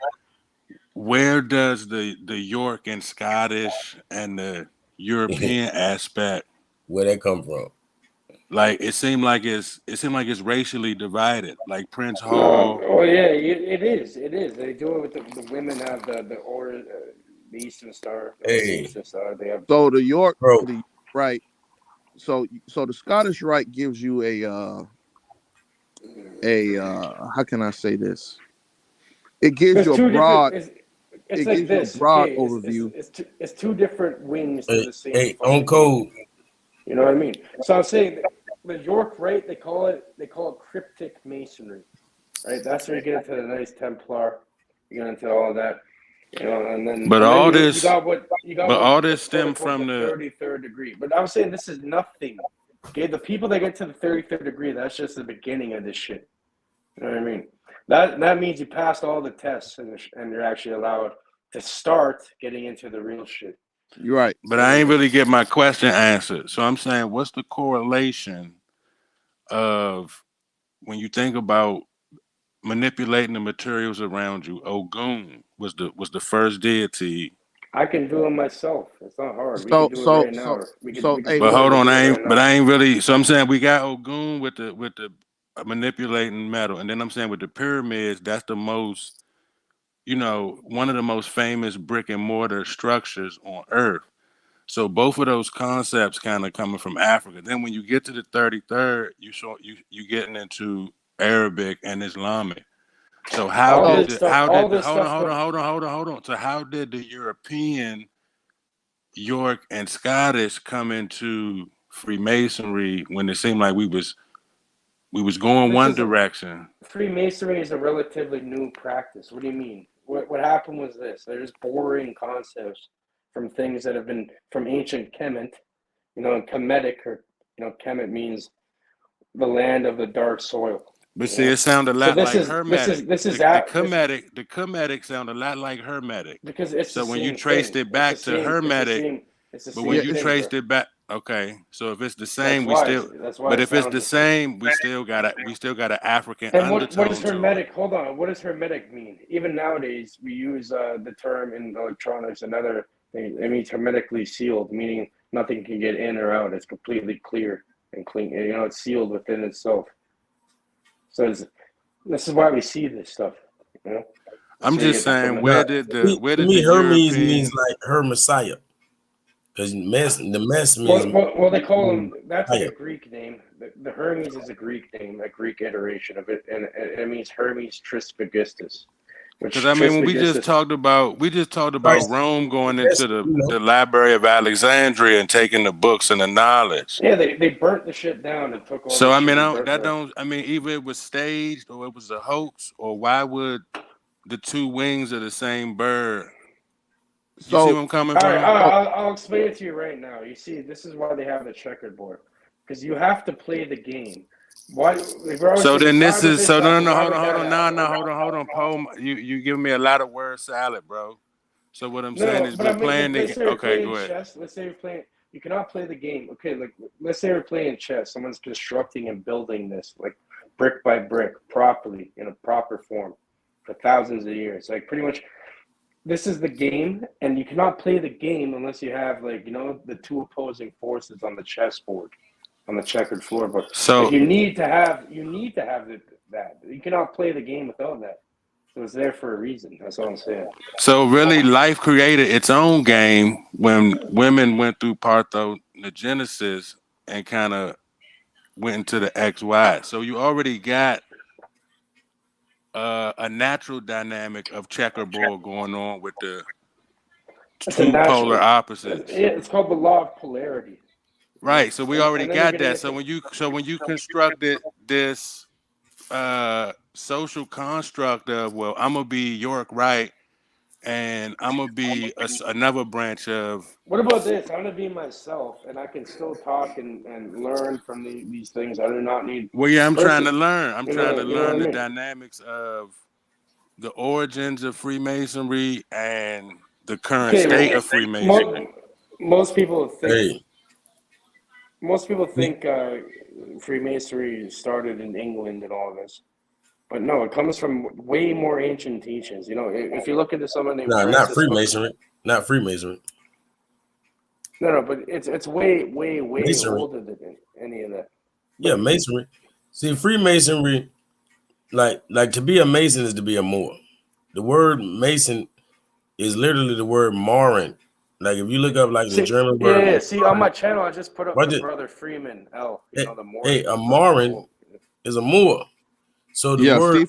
where does the York and Scottish and the European aspect, where that come from? Like it seemed like it's racially divided. Like Prince Hall. Oh yeah, it is. It is. They do it with the women have the Eastern Star. Hey. Eastern Star. They have. So the York, Bro. the right. So the Scottish Rite gives you a how can I say this? It gives you a broad. It's it like gives this. you a broad okay, overview. It's two different wings to the same. Hey, on code. You know what I mean? So I'm saying the York Rite, they call it cryptic masonry, right? That's where you get into the Knights Templar, you get into all of that, and then. But and all then this, all this stemmed from the 33rd degree. But I'm saying this is nothing. Okay, the people that get to the 33rd degree, that's just the beginning of this shit. You know what I mean? That means you passed all the tests and you're actually allowed to start getting into the real shit. You're right. But I ain't really get my question answered. So I'm saying, what's the correlation of when you think about manipulating the materials around you? Ogun was the first deity. I can do it myself. It's not hard. We So can do it right now. But hold on, I ain't really. So I'm saying we got Ogun with the manipulating metal, and then I'm saying with the pyramids, that's the most, one of the most famous brick and mortar structures on Earth. So both of those concepts kind of coming from Africa. Then when you get to the 33rd, you getting into Arabic and Islamic. So hold on. So how did the European York and Scottish come into Freemasonry when it seemed like we was going one direction? Freemasonry is a relatively new practice. What do you mean? What happened was this: they're just borrowing concepts from things that have been from ancient Kemet, and Kemetic, or Kemet means the land of the dark soil. But see, it sounded a lot like Hermetic. This is the Kemetic sound a lot like Hermetic. Because it's so the when same you traced thing. it back It's the to same- Hermetic, it's the but same when you thing, traced bro. it back, okay. So if it's the same, That's why But it if it's sounds the same, we still got an African And undertone. what is Hermetic? Hold on. What does Hermetic mean? Even nowadays, we use the term in electronics and other things. It means hermetically sealed, meaning nothing can get in or out. It's completely clear and clean. It's sealed within itself. So this is why we see this stuff. I'm just saying, where did the Hermes European... means like her Messiah, because the mess means. Well, they call him. That's like a Greek name. The Hermes is a Greek name, a Greek iteration of it, and it means Hermes Trismegistus. Because when we just talked about Rome going into the Library of Alexandria and taking the books and the knowledge. Yeah, they burnt the shit down and took all. So either it was staged or it was a hoax, or why would the two wings of the same bird? You see where I'm coming from? I'll explain it to you right now. You see, this is why they have the checkerboard, because you have to play the game. Why? So then this is hold on, Paul. You give me a lot of word salad, bro. So what I'm saying is we're playing the game. Okay, go ahead. Chess. Let's say you're playing. You cannot play the game. Okay, let's say we're playing chess. Someone's constructing and building this like brick by brick properly in a proper form for thousands of years. Like pretty much, this is the game, and you cannot play the game unless you have the two opposing forces on the chessboard. On the checkered floor, but so you need to have that. You cannot play the game without that. So it's there for a reason. That's all I'm saying. So really, life created its own game when women went through parthenogenesis and kind of went into the XY. So you already got a natural dynamic of checkerboard going on with the two polar opposites. It's called the law of polarity. Right, so we already got that. So when you constructed this social construct of, well, I'm gonna be York Rite and I'm gonna be another branch of. What about this? I'm gonna be myself, and I can still talk and learn from these things. I do not need. Well, yeah, I'm trying to Listen, learn. I'm trying to you know what I learn the mean? dynamics of the origins of Freemasonry and the current Okay, state of Freemasonry. most people think Hey, Freemasonry started in England and all this, but no, it comes from way more ancient teachings. You know, if you look into someone named nah, not Francis, Freemasonry. Not Freemasonry. no, but it's way Masonry. older than any of that. Yeah, Masonry. See, Freemasonry, like to be a Mason is to be a Moor. The word Mason is literally the word Morin. Like if you look up like the German word. Yeah. See, on my channel, I just put up What the the- brother Freeman L. You know, the Moor. Hey, a Morin is a Moor. So the Yeah, word C.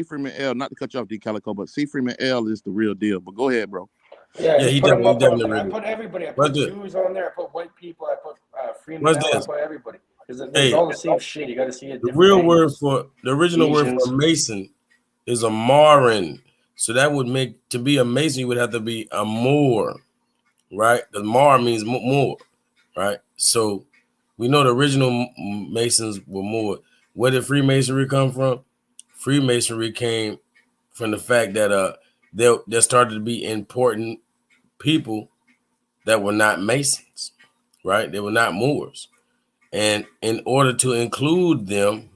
Freeman L. Not to cut you off, D. Calico, but C. Freeman L. is the real deal. But go ahead, bro. Yeah, he put them up on definitely there. I real. put everybody. I What's put the- Jews on there. I put white people. I put Freeman What's L. I this? put everybody. Because it's Hey, all the same shit. You got to see it. the different real angles. word for the original word Asians. for Mason is a Morin. So that would make, to be a Mason, you would have to be a Moor, right? The Mar means Moor, right? So we know the original Masons were Moor. Where did Freemasonry come from? Freemasonry came from the fact that there started to be important people that were not Masons, right? They were not Moors. And in order to include them,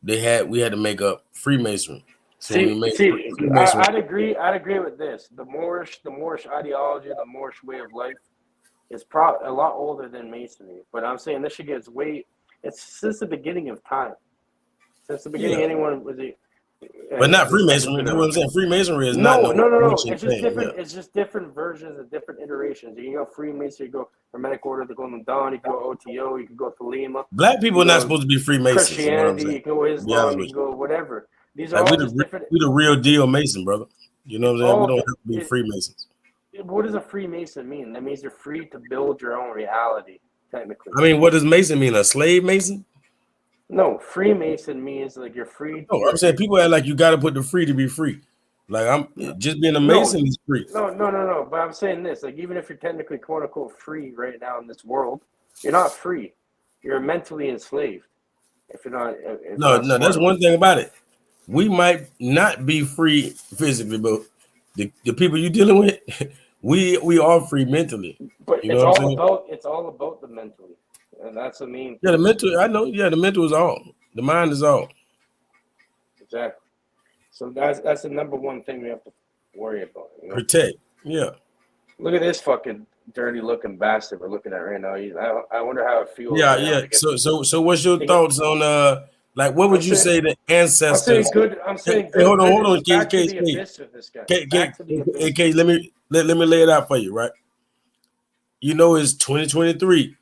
we had to make up Freemasonry. So we made Freemasonry. I'd agree with this. The Moorish ideology, the Moorish way of life is probably a lot older than Masonry. But I'm saying this shit gets it's since the beginning of time. Since the beginning, anyone was a. But not Freemasonry. That's what I'm saying. Freemasonry is No. ancient It's just thing. different. Yeah. It's just different versions and different iterations. You can go Freemason, you go Hermetic Order, the Golden Dawn, you can go OTO, you can go Thelema. Black people are not supposed to be Freemasons. Christianity, you can go To be honest Islam, you with can go whatever. These are Like all we just different. the real deal Mason, brother. You know what I'm saying? We don't have to be Freemasons. What does a Freemason mean? That means you're free to build your own reality, technically. I mean, what does Mason mean? A slave Mason? No, Freemason means like you're free. No, I'm saying people act like you got to put the free to be free. Like I'm just being a Mason is free. No. But I'm saying this, like even if you're technically quote unquote free right now in this world, you're not free. You're mentally enslaved. If you're not. No, that's one thing about it. We might not be free physically, but the people you're dealing with, we are free mentally. But You know what I'm saying? it's all about the mentally, and that's the main. Yeah, the mental. I know. Yeah, the mental is all. The mind is all. Exactly. So that's the number one thing we have to worry about. You know? Protect. Yeah. Look at this fucking dirty looking bastard we're looking at right now. I wonder how it feels. Yeah, right now yeah. to get- So what's your thoughts on like what would you say the ancestors? I'm saying Hey, hold on, back to Case. the abyss with this guy. Hey, Back to the abyss. Case, let me lay it out for you, right? You know, it's 2023.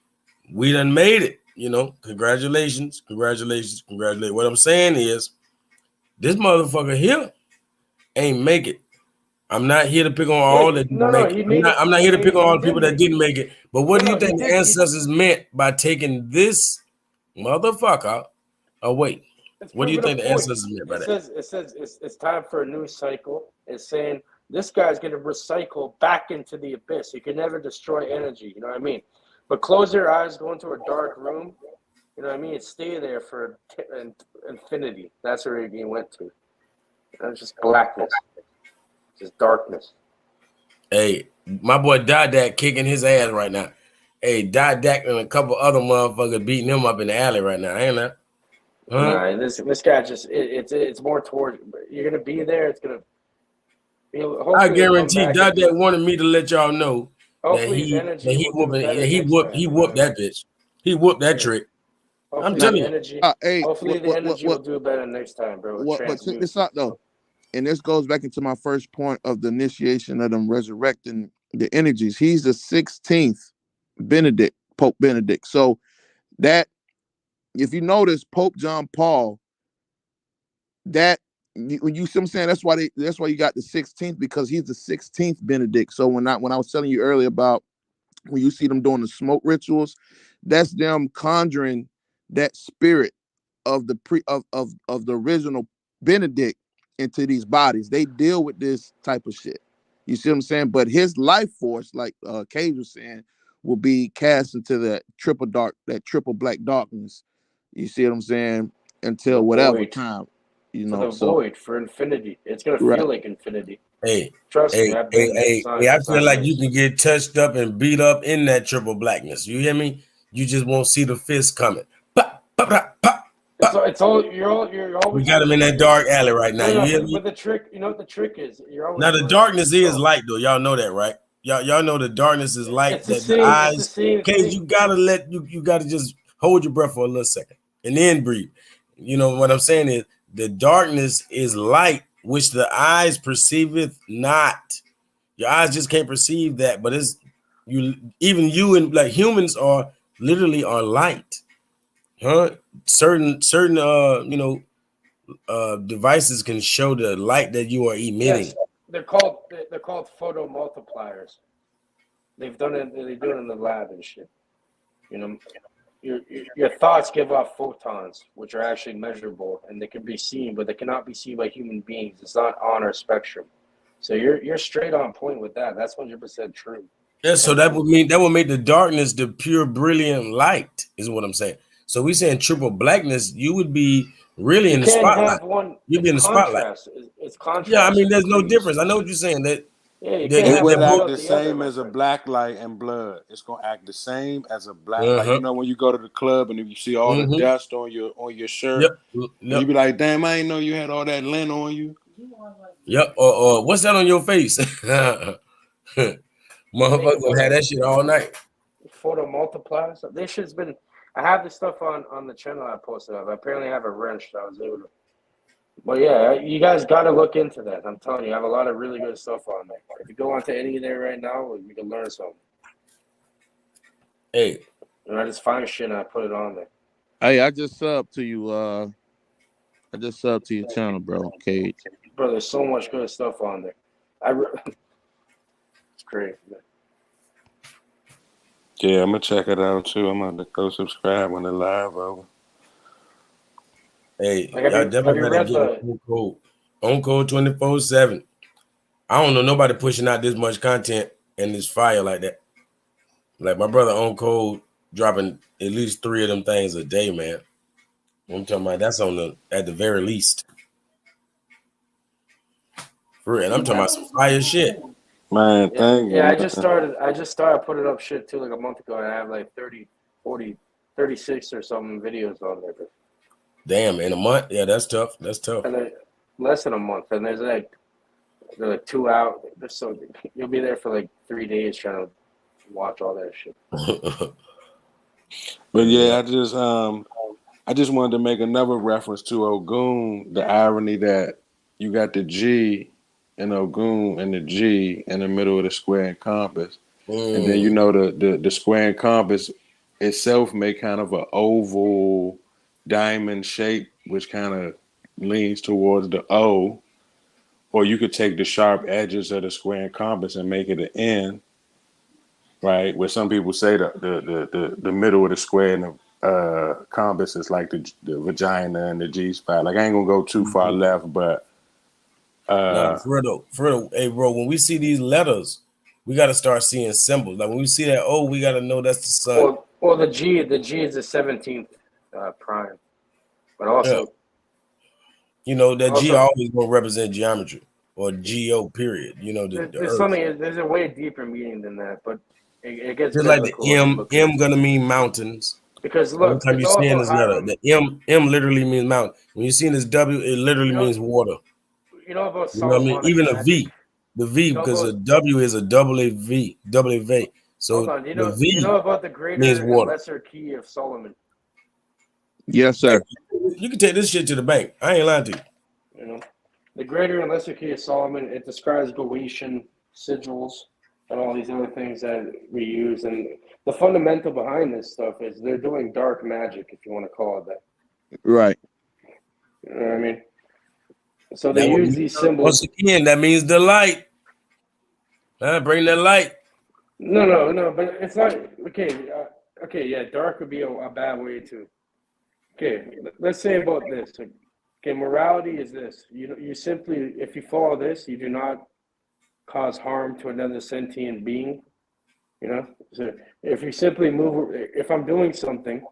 We done made it. You know, congratulations. What I'm saying is, this motherfucker here ain't make it. I'm not here to pick on all that didn't make it. I'm not here to pick on all the people that didn't make it. But what do you think the ancestors meant by taking this motherfucker away? What do you think the ancestors meant by that? It says it's time for a new cycle. It's saying this guy's going to recycle back into the abyss. You can never destroy energy. You know what I mean? But close your eyes, go into a dark room. You know what I mean? Stay there for infinity. That's where he went to. That's just blackness. Just darkness. Hey, my boy Dadak kicking his ass right now. Hey, Dadak and a couple other motherfuckers beating him up in the alley right now, ain't that? Nah, this guy just it's more towards you're gonna be there. It's gonna. I guarantee Dadak wanted me to let y'all know that he whooped that bitch. He whooped that trick. I'm telling you. Hopefully the energy will do better next time, bro. But check this out though. And this goes back into my first point of the initiation of them resurrecting the energies. He's the 16th Pope Benedict. So that, if you notice, Pope John Paul, that when you see what I'm saying, that's why you got the 16th, because he's the 16th Benedict. So when I was telling you earlier about when you see them doing the smoke rituals, that's them conjuring that spirit of the of the original Benedict into these bodies. They deal with this type of shit. You see what I'm saying? But his life force, like Cage was saying, will be cast into that triple black darkness. You see what I'm saying? Until whatever void. time, you For know. the So void, for infinity. It's gonna right. feel like infinity. Hey, Trust me, I've been there. It's not, I it's feel not like nice. you can get touched up and beat up in that triple blackness. You hear me? You just won't see the fist coming. Pop, pop, pop, pop. It's all you're always. We got him in that dark alley right now. You hear me? But the trick, you know what the trick is? You're always Now the darkness is light though. Y'all know that, right? Y'all know the darkness is light. It's the That same. the eyes. It's the same Case thing. you gotta you gotta just hold your breath for a little second and then breathe. You know what I'm saying is the darkness is light, which the eyes perceiveth not. Your eyes just can't perceive that, but it's you. Even you and like humans are literally are light, huh? Certain devices can show the light that you are emitting. Yes, they're called photo multipliers. They've done it. They do it in the lab and shit. You know, your thoughts give off photons, which are actually measurable and they can be seen, but they cannot be seen by human beings. It's not on our spectrum. So you're straight on point with that. That's 100% true. Yeah, so that would make the darkness the pure brilliant light, is what I'm saying. So we saying triple blackness, you would be really in the spotlight. You'd be in the spotlight. It's contrast. Yeah, I mean, there's no difference. I know what you're saying. That it would act the same as a black light and blood. It's gonna act the same as a black light. You know, when you go to the club and you see all the dust on your shirt, you be like, "Damn, I didn't know you had all that lint on you." Yep. Or what's that on your face? Motherfucker had that shit all night. Photo multipliers. This shit's been. I have this stuff on the channel I posted up. I apparently have a wrench that I was able to. But yeah, you guys got to look into that. I'm telling you, I have a lot of really good stuff on there. If you go onto any of there right now, you can learn something. Hey, and I just find shit and I put it on there. Hey, I just subbed to you. I just subbed to your channel, bro. Cage. Bro, there's so much good stuff on there. It's great. Man. Yeah, I'm gonna check it out too. I'm gonna go subscribe when the live over. Hey, y'all definitely gotta get on code 24/7. I don't know nobody pushing out this much content and this fire like that. Like my brother on code dropping at least 3 of them things a day, man. I'm talking about that's at the very least. For real, and I'm talking about some fire shit. Man, thank you. Yeah, I just started putting up shit too like a month ago, and I have like 30, 40, 36 or something videos on there. Damn, in a month? Yeah, that's tough. That's tough. And then less than a month, and they're like 2 hours. So you'll be there for like 3 days trying to watch all that shit. But yeah, I just wanted to make another reference to Ogun. The irony that you got the G in Ogun and the G in the middle of the square and compass, and then you know the square and compass itself make kind of an oval diamond shape, which kind of leans towards the O, or you could take the sharp edges of the square and compass and make it an N, right? Where some people say the middle of the square and the compass is like the vagina and the G spot. Like I ain't gonna go too far left, but no, for real, hey bro, when we see these letters, we got to start seeing symbols. Like when we see that O, we got to know that's the sun. Well, the G is the 17th prime, but also, you know, that G always will represent geometry or geo period. You know, there's a way deeper meaning than that, but it gets just like the M gonna mean mountains. Because look, every time you see in this letter, the M literally means mountain. When you see in this W, it literally means water. You know about you know what I mean? Even a V, the V, because a W is a double A V. So the V you know about the greater and lesser key of Solomon? Yes, sir. You can take this shit to the bank. I ain't lying to you. You know, the greater and lesser key of Solomon, it describes Goetian sigils and all these other things that we use. And the fundamental behind this stuff is they're doing dark magic, if you want to call it that. Right. You know what I mean? So they use these symbols. Once again, that means the light. Bring that light. No, but it's not okay. Okay, yeah, dark would be a bad way to. Okay, let's say about this. Okay, morality is this. You simply, if you follow this, you do not cause harm to another sentient being. So if you simply move, if I'm doing something,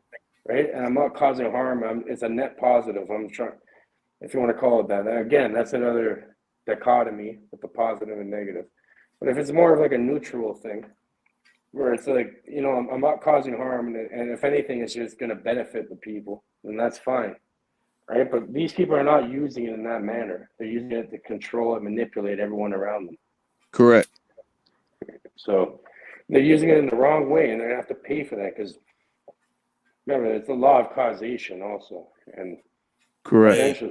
right, and I'm not causing harm, it's a net positive. I'm trying, if you want to call it that. Again, that's another dichotomy with the positive and negative. But if it's more of like a neutral thing, where it's like, I'm not causing harm, and if anything, it's just going to benefit the people, then that's fine, right? But these people are not using it in that manner. They're using it to control and manipulate everyone around them. Correct. So they're using it in the wrong way, and they're going to have to pay for that because, remember, it's the law of causation also. And correct.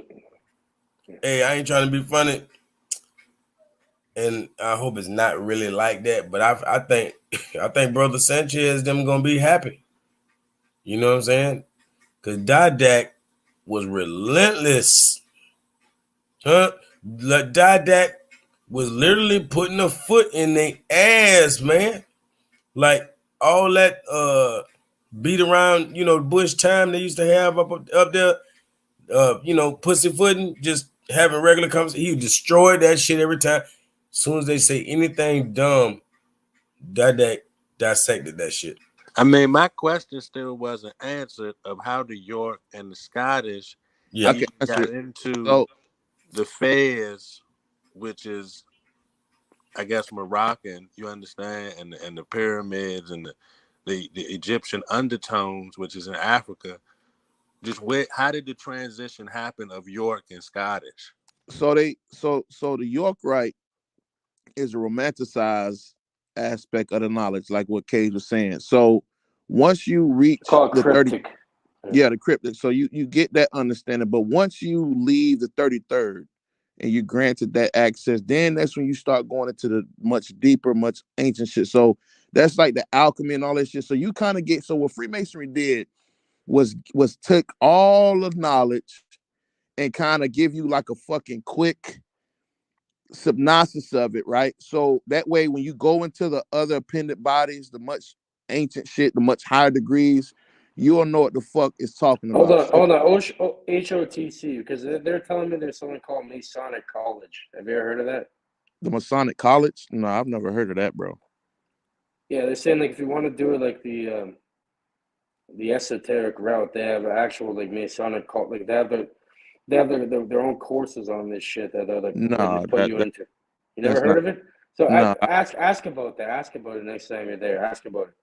Hey, I ain't trying to be funny, and I hope it's not really like that, but I think Brother Sanchez them gonna be happy. You know what I'm saying? Because Didac was relentless. Didac was literally putting a foot in their ass, man. Like all that beat around, Bush time they used to have up there, pussyfooting, just having regular conversation. He destroyed that shit every time. As soon as they say anything dumb, Didac dissected that shit. I mean, my question still wasn't answered of how the York and the Scottish got into the Fez, which is, I guess, Moroccan, you understand, and the pyramids and the Egyptian undertones, which is in Africa. Just how did the transition happen of York and Scottish? So the York rite is a romanticized aspect of the knowledge, like what Cage was saying. So once you reach the cryptic. the cryptic, so you get that understanding. But once you leave the 33rd and you granted that access, then that's when you start going into the much deeper, much ancient shit. So that's like the alchemy and all that shit. So you kind of get, so what Freemasonry did was took all of knowledge and kind of give you like a fucking quick synopsis of it, right? So that way, when you go into the other appendant bodies, the much ancient shit, the much higher degrees, you'll know what the fuck is talking about. Hold on. HOTC, because they're telling me there's something called Masonic College. Have you ever heard of that? The Masonic College? No, I've never heard of that, bro. Yeah, they're saying like if you want to do it like the esoteric route, they have actual like Masonic cult, like they have their own courses on this shit that they're like put you into. You never heard of it? So ask about that. Ask about it next time you're there. Ask about it.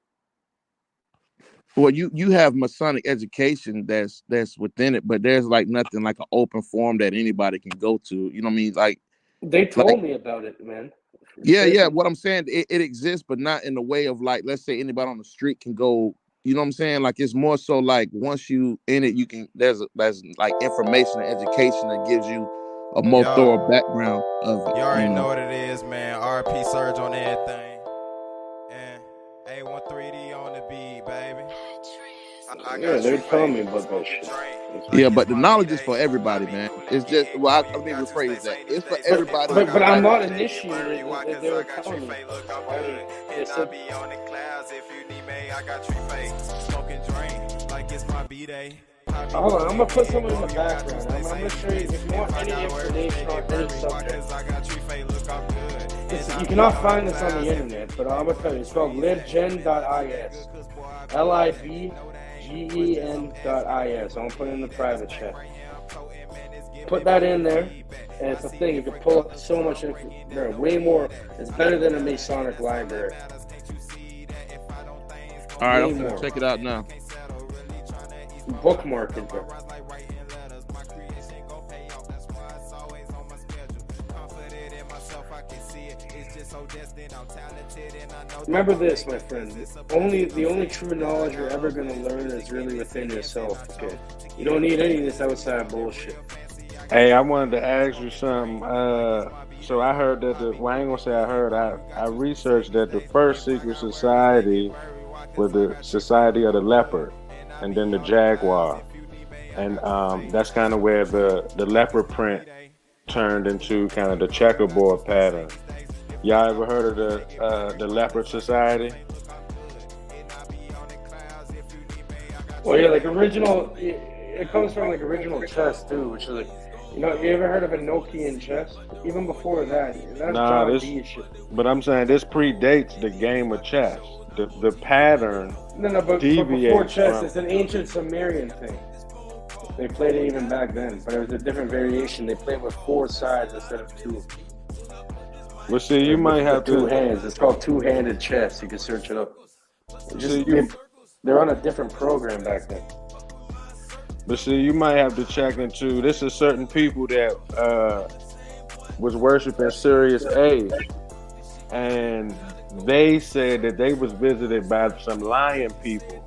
Well, you have Masonic education that's within it, but there's like nothing like an open forum that anybody can go to. You know what I mean? Like they told me about it, man. Yeah. What I'm saying, it exists, but not in the way of like, let's say anybody on the street can go. You know what I'm saying? Like it's more so like once you in it, you can. There's like information and education that gives you a more thorough background of it. You already know what it is, man. RP Surge on everything. And A13D on the beat, baby. Yeah, they're telling me about that shit. Yeah, but the knowledge is for everybody, man. It's just, well, I mean, rephrase that. It's for everybody. But I'm not initiated. They were telling me. I got tree face, smoking drink like it's my B-day. Hold on, I'm gonna put someone in the background. I'm gonna show you if you want any information on any subject. You cannot find this on the internet, but I'm gonna tell you, it's called libgen.is. libgen.is. I'm gonna put it in the private chat. Put that in there, and it's a thing. You can pull up so much information. Way more. It's better than a Masonic library. All right, I'm gonna check it out now. Bookmark it, bro. Remember this, my friend. The only true knowledge you're ever gonna learn is really within yourself. Okay, you don't need any of this outside bullshit. Hey, I wanted to ask you something. So I heard that I ain't gonna say I heard. I researched that the first secret society was the Society of the Leopard, and then the Jaguar, and that's kind of where the leopard print turned into kind of the checkerboard pattern. Y'all ever heard of the Leopard Society? Well, yeah, like original. it comes from like original chess too, which is like, you ever heard of Enochian chess? Even before that, that's Nah, John Dee shit. but I'm saying this predates the game of chess. The pattern No, but before deviates chess, from. it's an ancient Sumerian thing. They played it even back then, but it was a different variation. They played with 4 sides instead of 2. Well, see, you might have Two to. hands. It's called two-handed chess. You can search it up. See, They're on a different program back then. But see, you might have to check into. This is certain people that was worshiping Sirius A, and they said that they was visited by some lion people.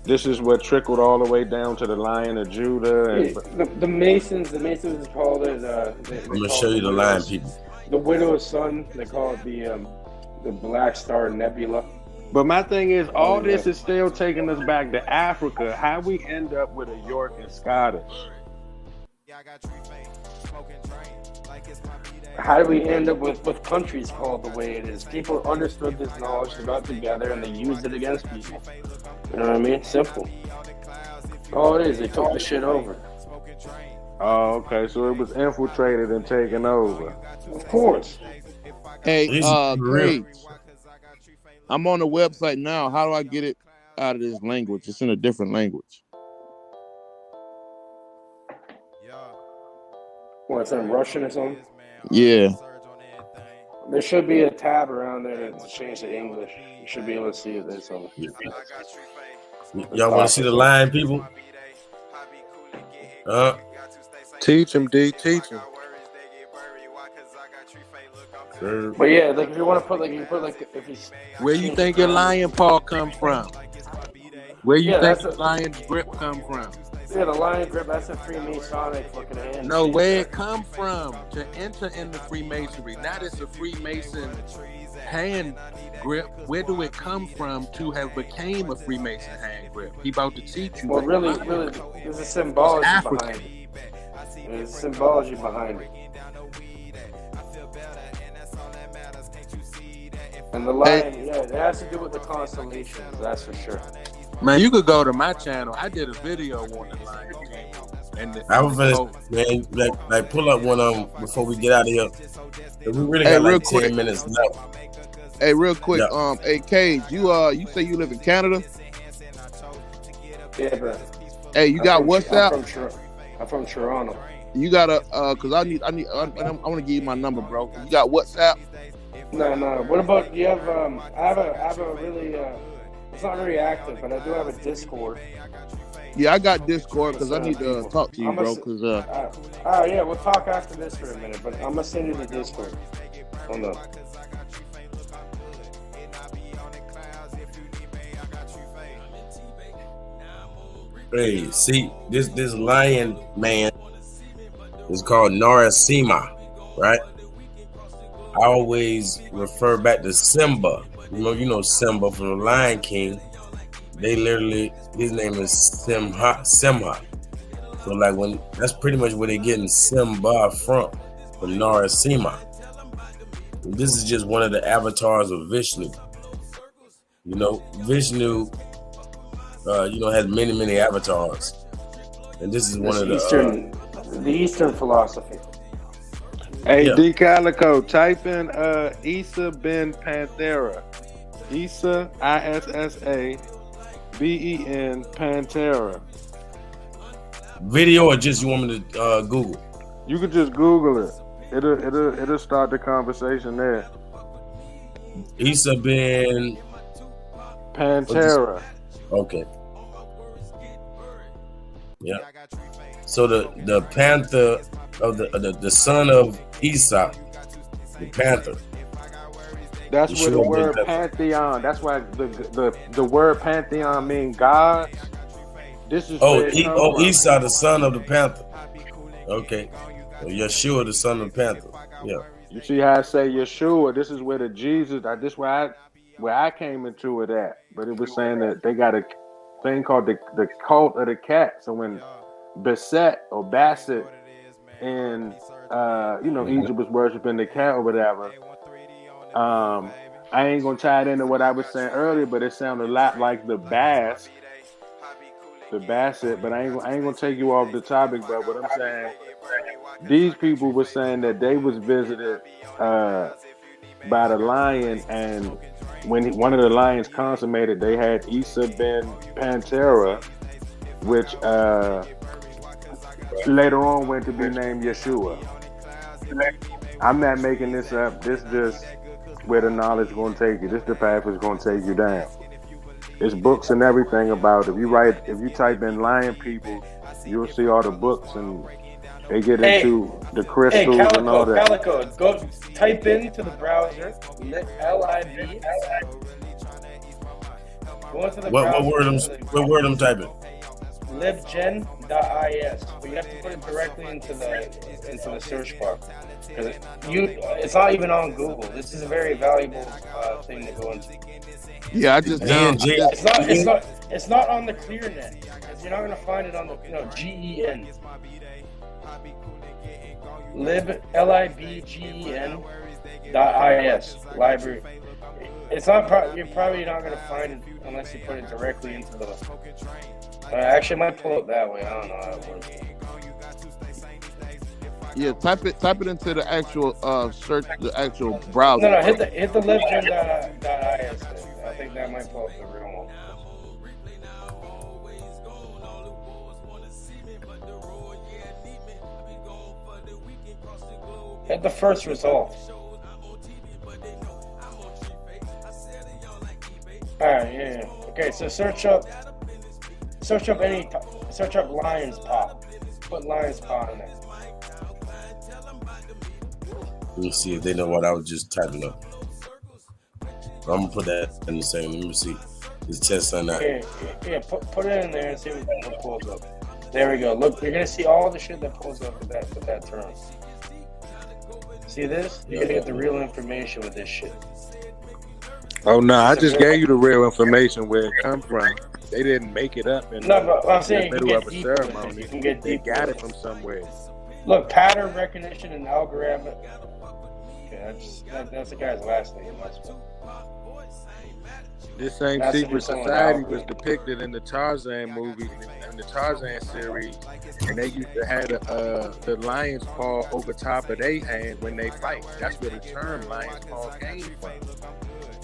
This is what trickled all the way down to the Lion of Judah. And The Masons called it. I'm gonna show you the lion people. The widow's son. They call it the Black Star Nebula. But my thing is, all this is still taking us back to Africa. How we end up with a York and Scottish? How do we end up with countries called the way it is? People understood this knowledge, they got together, and they used it against people. You know what I mean? Simple. All it is, they took the shit over. Oh, okay. So it was infiltrated and taken over. Of course. Hey, Craig, I'm on the website now. How do I get it out of this language? It's in a different language. What, it's in Russian or something? Yeah. There should be a tab around there to change to English. You should be able to see it there somewhere. Y'all want to see the lion people? Teach him, D. Teach him. But yeah, like if you want to put like, you put like if he's. Where you think your lion paw come from? Where you think the lion's grip come from? Yeah, the lion grip, that's a Freemasonic fucking hand. No, where it come from to enter into Freemasonry? Not as a Freemason hand grip. Where do it come from to have became a Freemason hand grip? He about to teach you. Well, really, there's a symbology behind it. There's symbology behind it. And the lion, yeah, it has to do with the constellations, that's for sure. Man, you could go to my channel. I did a video on the Lion King. And I was man, like pull up one of them before we get out of here. We really got like 10 minutes left. Hey, real quick, Yeah. hey Cage, you say you live in Canada? Yeah, bro. Hey, you got WhatsApp? I'm from Toronto. You gotta, cause I want to give you my number, bro. You got WhatsApp? No. What about, you have, I have a really, it's not very active, but I do have a Discord. Yeah, I got Discord because I need to talk to you, bro. Cause yeah, we'll talk after this for a minute, but I'm gonna send you the Discord. Hold on. Hey, see, this lion man is called Narasimha, right? I always refer back to Simba. You know Simba from the Lion King. They literally, his name is Simha. So like that's pretty much where they're getting Simba from Narasimha. And this is just one of the avatars of Vishnu. You know, Vishnu, has many avatars, and this is one of the Eastern philosophy. Hey, Yeah. D. Calico, type in Issa Ben Panthera. Issa, ISSA, BEN Panthera. video, or just you want me to Google? You could just Google it. It'll start the conversation there. Issa Ben Panthera. Okay. Yeah. So the panther of the son of Esau, the panther. That's You where the sure word did that. pantheon. That's why the word pantheon means gods. This is where it comes from. Esau, the son of the panther. Okay. So Yeshua, the son of the panther. Yeah. You see how I say Yeshua? This is where the Jesus. This where I came into it at. But it was saying that they got a thing called the cult of the cat. So when Basset or Bassett in Egypt was worshiping the cat or whatever. I ain't gonna tie it into what I was saying earlier, but it sounded a lot like the Basque Bassett, but I ain't gonna take you off the topic. But what I'm saying, these people were saying that they was visited by the lion, and when one of the lions consummated, they had Isa ben Pantera, which later on went to be named Yeshua. I'm not making this up. This just where the knowledge going to take you. This the path is going to take you down. It's books and everything about it. If you type in lion people, you'll see all the books, and they get into the crystals and all that. Calico, go type into the browser LIB. Go into the browser. What word I'm typing? libgen.is, but you have to put it directly into the search bar, because it's not even on Google. This is a very valuable thing to go into. Yeah, I just It's not on the ClearNet. You're not gonna find it on the GEN. libgen.is library. It's not. You're probably not gonna find it unless you put it directly into the. Actually, I might pull it that way. I don't know how it works. Yeah, type it into the actual search, the actual browser. No, hit the libgen.is. I think that might pull up the real one. Hit the first result. Alright, yeah. Okay, so search up Lions Pop. Put Lions Pop in there. Let me see if they know what I was just typing up. I'm gonna put that in the same. Let me see. It's test on that. Yeah. Put it in there and see what pulls up. There we go. Look, you're gonna see all the shit that pulls up with that term. See this? You're gonna get the real information with this shit. Oh no, I just gave you the real information where it come from. They didn't make it up in but I'm saying the middle of a ceremony. You can get They deep. got it from somewhere. Look, pattern recognition and algorithm. Okay, that's the guy's last name. This same That's secret what someone society else was depicted in the Tarzan movie, in the Tarzan series, and they used to have the lion's paw over top of their hand when they fight. That's where the term lion's paw came from.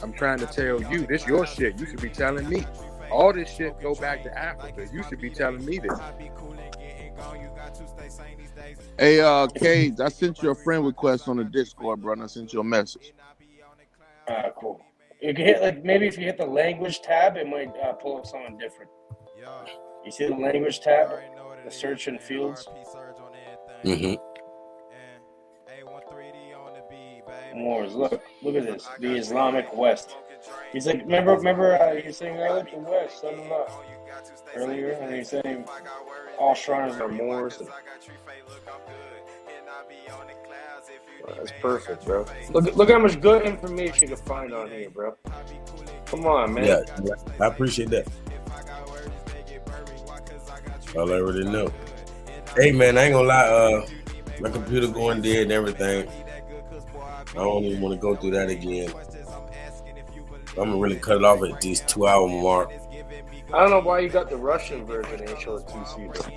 I'm trying to tell you, this your shit. You should be telling me. All this shit go back to Africa. You should be telling me this. Hey, Cage, I sent you a friend request on the Discord, bro, and I sent you a message. Cool. You can hit maybe if you hit the language tab, it might pull up something different. You see the language tab, the search and fields. Mm-hmm. Moors, look at this. The Islamic West. He's like, remember he was saying earlier, the West, sum him up earlier, and he's saying all shrines are Moors. That's perfect, bro. Look how much good information you can find on here, bro. Come on, man. Yeah, I appreciate that. I already know. Hey, man, I ain't gonna lie. My computer going dead and everything. I don't even want to go through that again. I'm gonna really cut it off at this 2-hour mark. I don't know why you got the Russian version and show it 2C, though.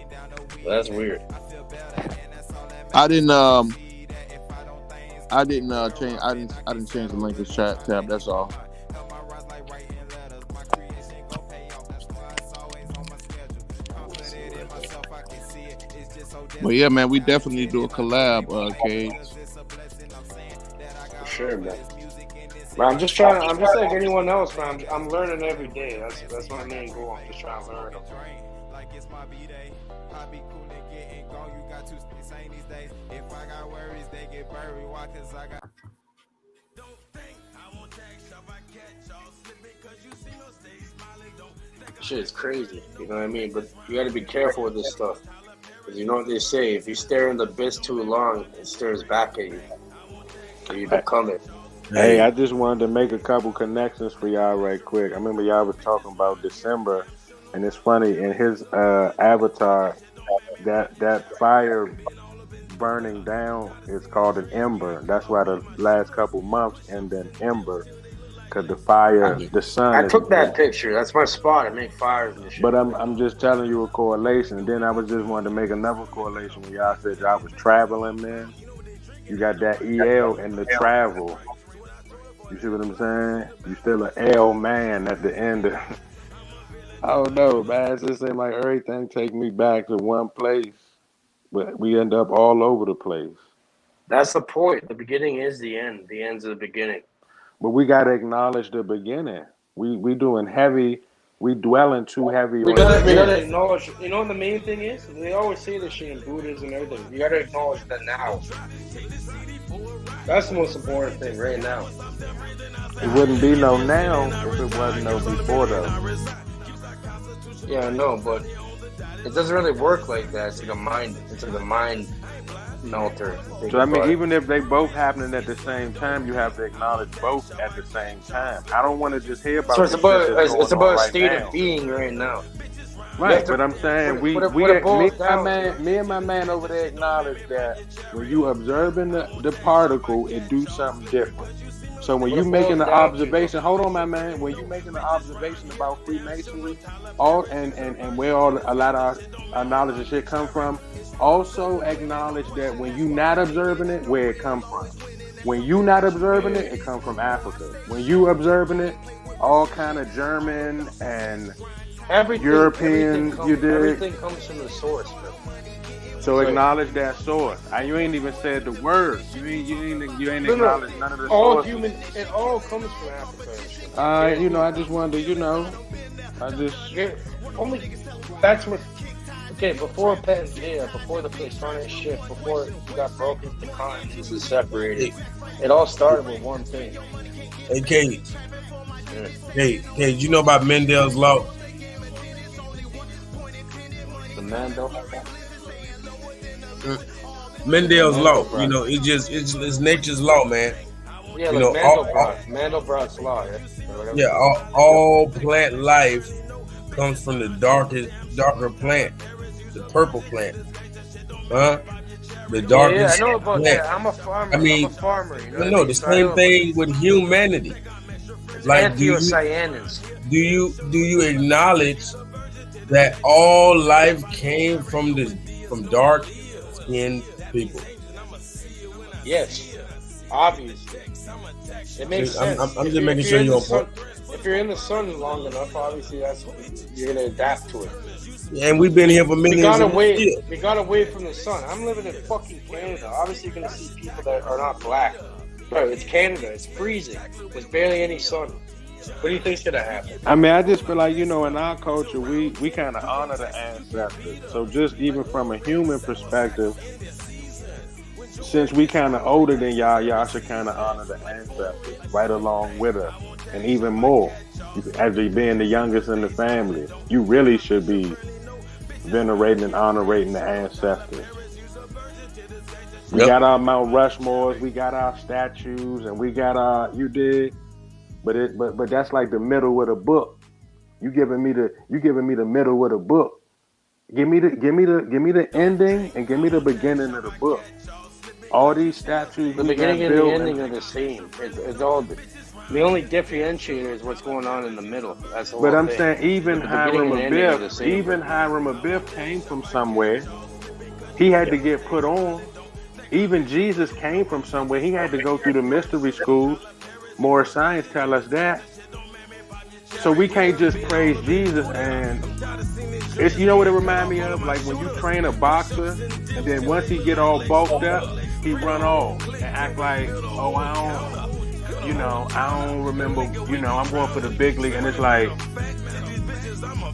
That's weird. I didn't change the language chat tab. That's all. But yeah, man, we definitely do a collab, Cage. Sure, man. But I'm just like anyone else, man. I'm learning every day. That's my main goal. I'm just trying to learn. Shit is crazy, you know what I mean? But you got to be careful with this stuff. Because you know what they say, if you stare in the abyss too long, it stares back at you. So you become it. Hey, I just wanted to make a couple connections for y'all right quick. I remember y'all was talking about December, and it's funny, in his avatar, that fire burning down is called an ember. That's why the last couple months end in ember. Cause the fire, the sun. I took that picture. That's my spot. I make fires and shit. But I'm just telling you a correlation. And then I was just wanting to make another correlation when y'all said y'all was traveling, man. You got that EL and the travel. You see what I'm saying? You still an L man at the end of. I don't know, man. It just seems like everything take me back to one place, but we end up all over the place. That's the point. The beginning is the end. The end's the beginning. But we gotta acknowledge the beginning. We doing heavy. We dwelling too heavy. We gotta acknowledge. You know what the main thing is? They always say this shit in Buddhism and everything. You gotta acknowledge that now. That's the most important thing right now. It wouldn't be no now if it wasn't no before though. Yeah, I know, but it doesn't really work like that. It's like a mind. It's like a mind melter. So I mean, even if they both happening at the same time, you have to acknowledge both at the same time. I don't want to just hear about. So it's about a state of being right now. Right, but I'm saying me and my man over there acknowledge that when you observing the particle, it do something different. So when you making an observation, hold on, my man. When you making an observation about Freemasonry, and where a lot of our knowledge and shit come from, also acknowledge that when you not observing it, where it come from. When you not observing it, it come from Africa. When you observing it, all kind of German and European, you dig? Everything comes from the source, bro. So acknowledge that source. You ain't even said the word. You ain't acknowledged none of the all source. It all comes from Africa. You know, I just wanted to, That's what. Okay, before Pangea, before the Platonic shift, before it got broken into continents and separated, it all started with one thing. Hey, Kate. Hey, you know about Mendel's law? The Mendel? Mendel's law, you know, it's nature's law, man. Yeah, you like Mandelbrot's law. Yeah, all plant life comes from the darker plant, the purple plant, the darkest. Yeah, I know about plant. that. I'm a farmer. I mean, I'm a farmer. You know no, the same thing with humanity. Like, do you acknowledge that all life came from dark skinned people? Yes, obviously. It makes sense. I'm just making sure you're on point. If you're in the sun long enough, obviously you're gonna adapt to it. And we've been here for millions. We got away from the sun. I'm living in fucking Canada. Obviously, you're gonna see people that are not black. Bro, it's Canada. It's freezing. There's barely any sun. What do you think's gonna happen? I mean, I just feel like, in our culture, we kind of honor the ancestors. So just even from a human perspective, since we kind of older than y'all should kind of honor the ancestors right along with us, and even more. As being the youngest in the family, you really should be venerating and honoring the ancestors. We got our Mount Rushmores, we got our statues, and we got our but that's like the middle of the book. You giving me the middle of the book. Give me the ending and give me the beginning of the book. All these statues, the beginning and the ending are the same. It's all. The only differentiator is what's going on in the middle. That's the whole But I'm thing. saying even Hiram Abiff came from somewhere. He had to get put on. Even Jesus came from somewhere. He had to go through the mystery schools. More science tell us that. So we can't just praise Jesus and it's, you know what it remind me of? Like when you train a boxer and then once he get all bulked up, he run off and act like, oh, I don't remember, I'm going for the big league. And it's like,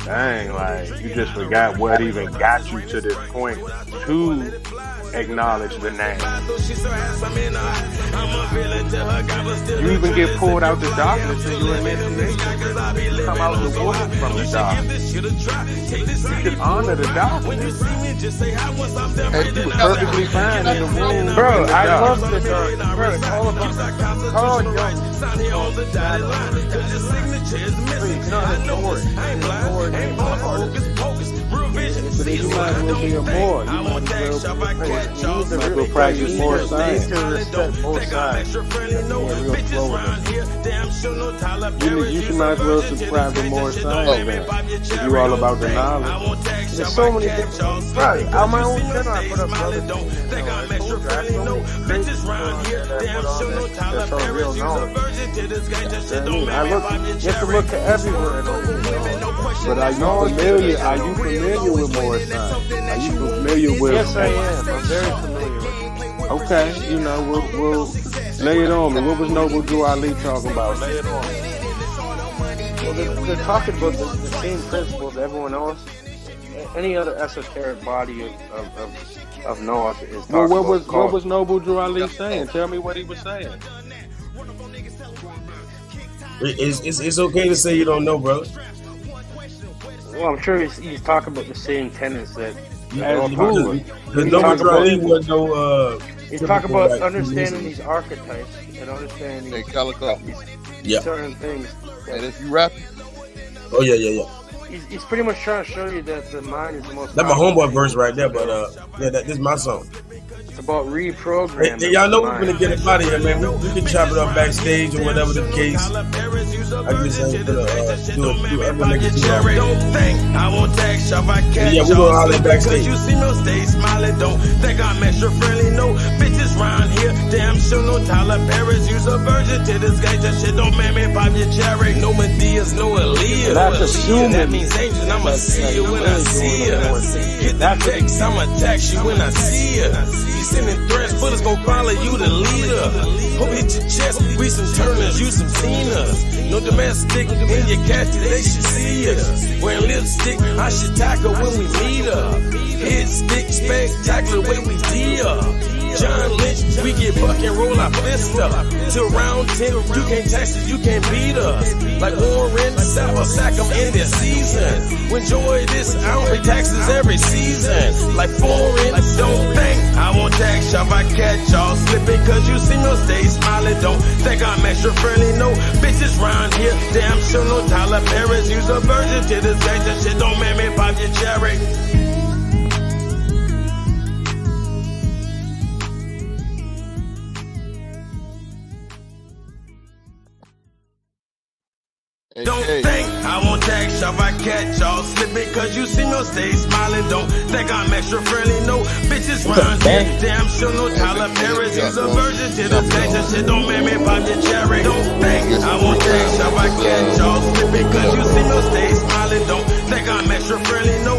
dang, like you just forgot what even got you to this point to acknowledge the name. You even get pulled out the darkness and you're in come out the water from the darkness. You should honor the darkness. And you were perfectly fine in the womb. Bro, I love the dark. Bro, it's all about Carl Jung. It's not ignored. It's But then you might as well be a more. You might as well practice more science. You need to respect both sides. You might as well subscribe to more science, man. If you all about the knowledge. There's so many different. Right. On my own channel, I put up other things. That's all real knowledge. I have to look to everywhere. But are you familiar? Are you familiar with more science? Are you familiar with? Yes, I am. I'm very familiar with it. Okay, you know, we'll lay it on me. What was Noble Drew Ali talking about? Lay it on me. Well, they're talking about the same principles everyone else. Any other esoteric body of knowledge is talking Well, about. what was Noble Drew Ali saying? Tell me what he was saying. It's okay to say you don't know, bro. Well, I'm sure he's talking about the same tenets that As who? He's talking about understanding these archetypes and understanding Hey, Calico. certain things. And if you rap, Oh yeah. He's pretty much trying to show you that the mind is the most. That's my homeboy verse right there, but this is my song. It's about reprogramming. Hey, y'all know we're gonna get it out of here, man. We can chop it up backstage or whatever the case. I just ain't gonna do other niggas do that. Don't think I won't text you if I catch Yeah, we gonna holler backstage. You see me stay smiling, don't think I'm extra friendly. No bitches round here, damn sure no Tyler Perry's. Use a virgin to this guy, that shit don't make me pop your cherry. No Medias, no Aaliyah. That's assuming. That means angel, I'ma see you when I see you. Get that text, I'ma text you when I see you. Sending threats, bullets gon' follow you, the leader. Hope hit your chest, we some Turners, you some Cenas. No domestic in your khakis, they should see us. Wearing lipstick, I should tackle when we meet up. Hit stick, spectacular way we deal. John Lynch, we get buck and roll our fist up. Till round 10, you can't tax us, you can't beat us. Like Warren, sack them in their season. Enjoy this, I don't pay taxes every season. Like foreign, don't think I won't tax y'all if I catch y'all slipping. Cause you see me stay smiling, don't think I'm extra friendly. No bitches round here, damn sure no Tyler Perry's. Use a virgin to this guy, that shit don't make me pop your cherry. Don't think I won't tax y'all if I catch y'all slipping. Cause you see me stay smiling, don't think I'm extra friendly. No bitches round here, damn sure no Tyler Perry's. Use a virgin to the face, that shit don't make me pop your cherry.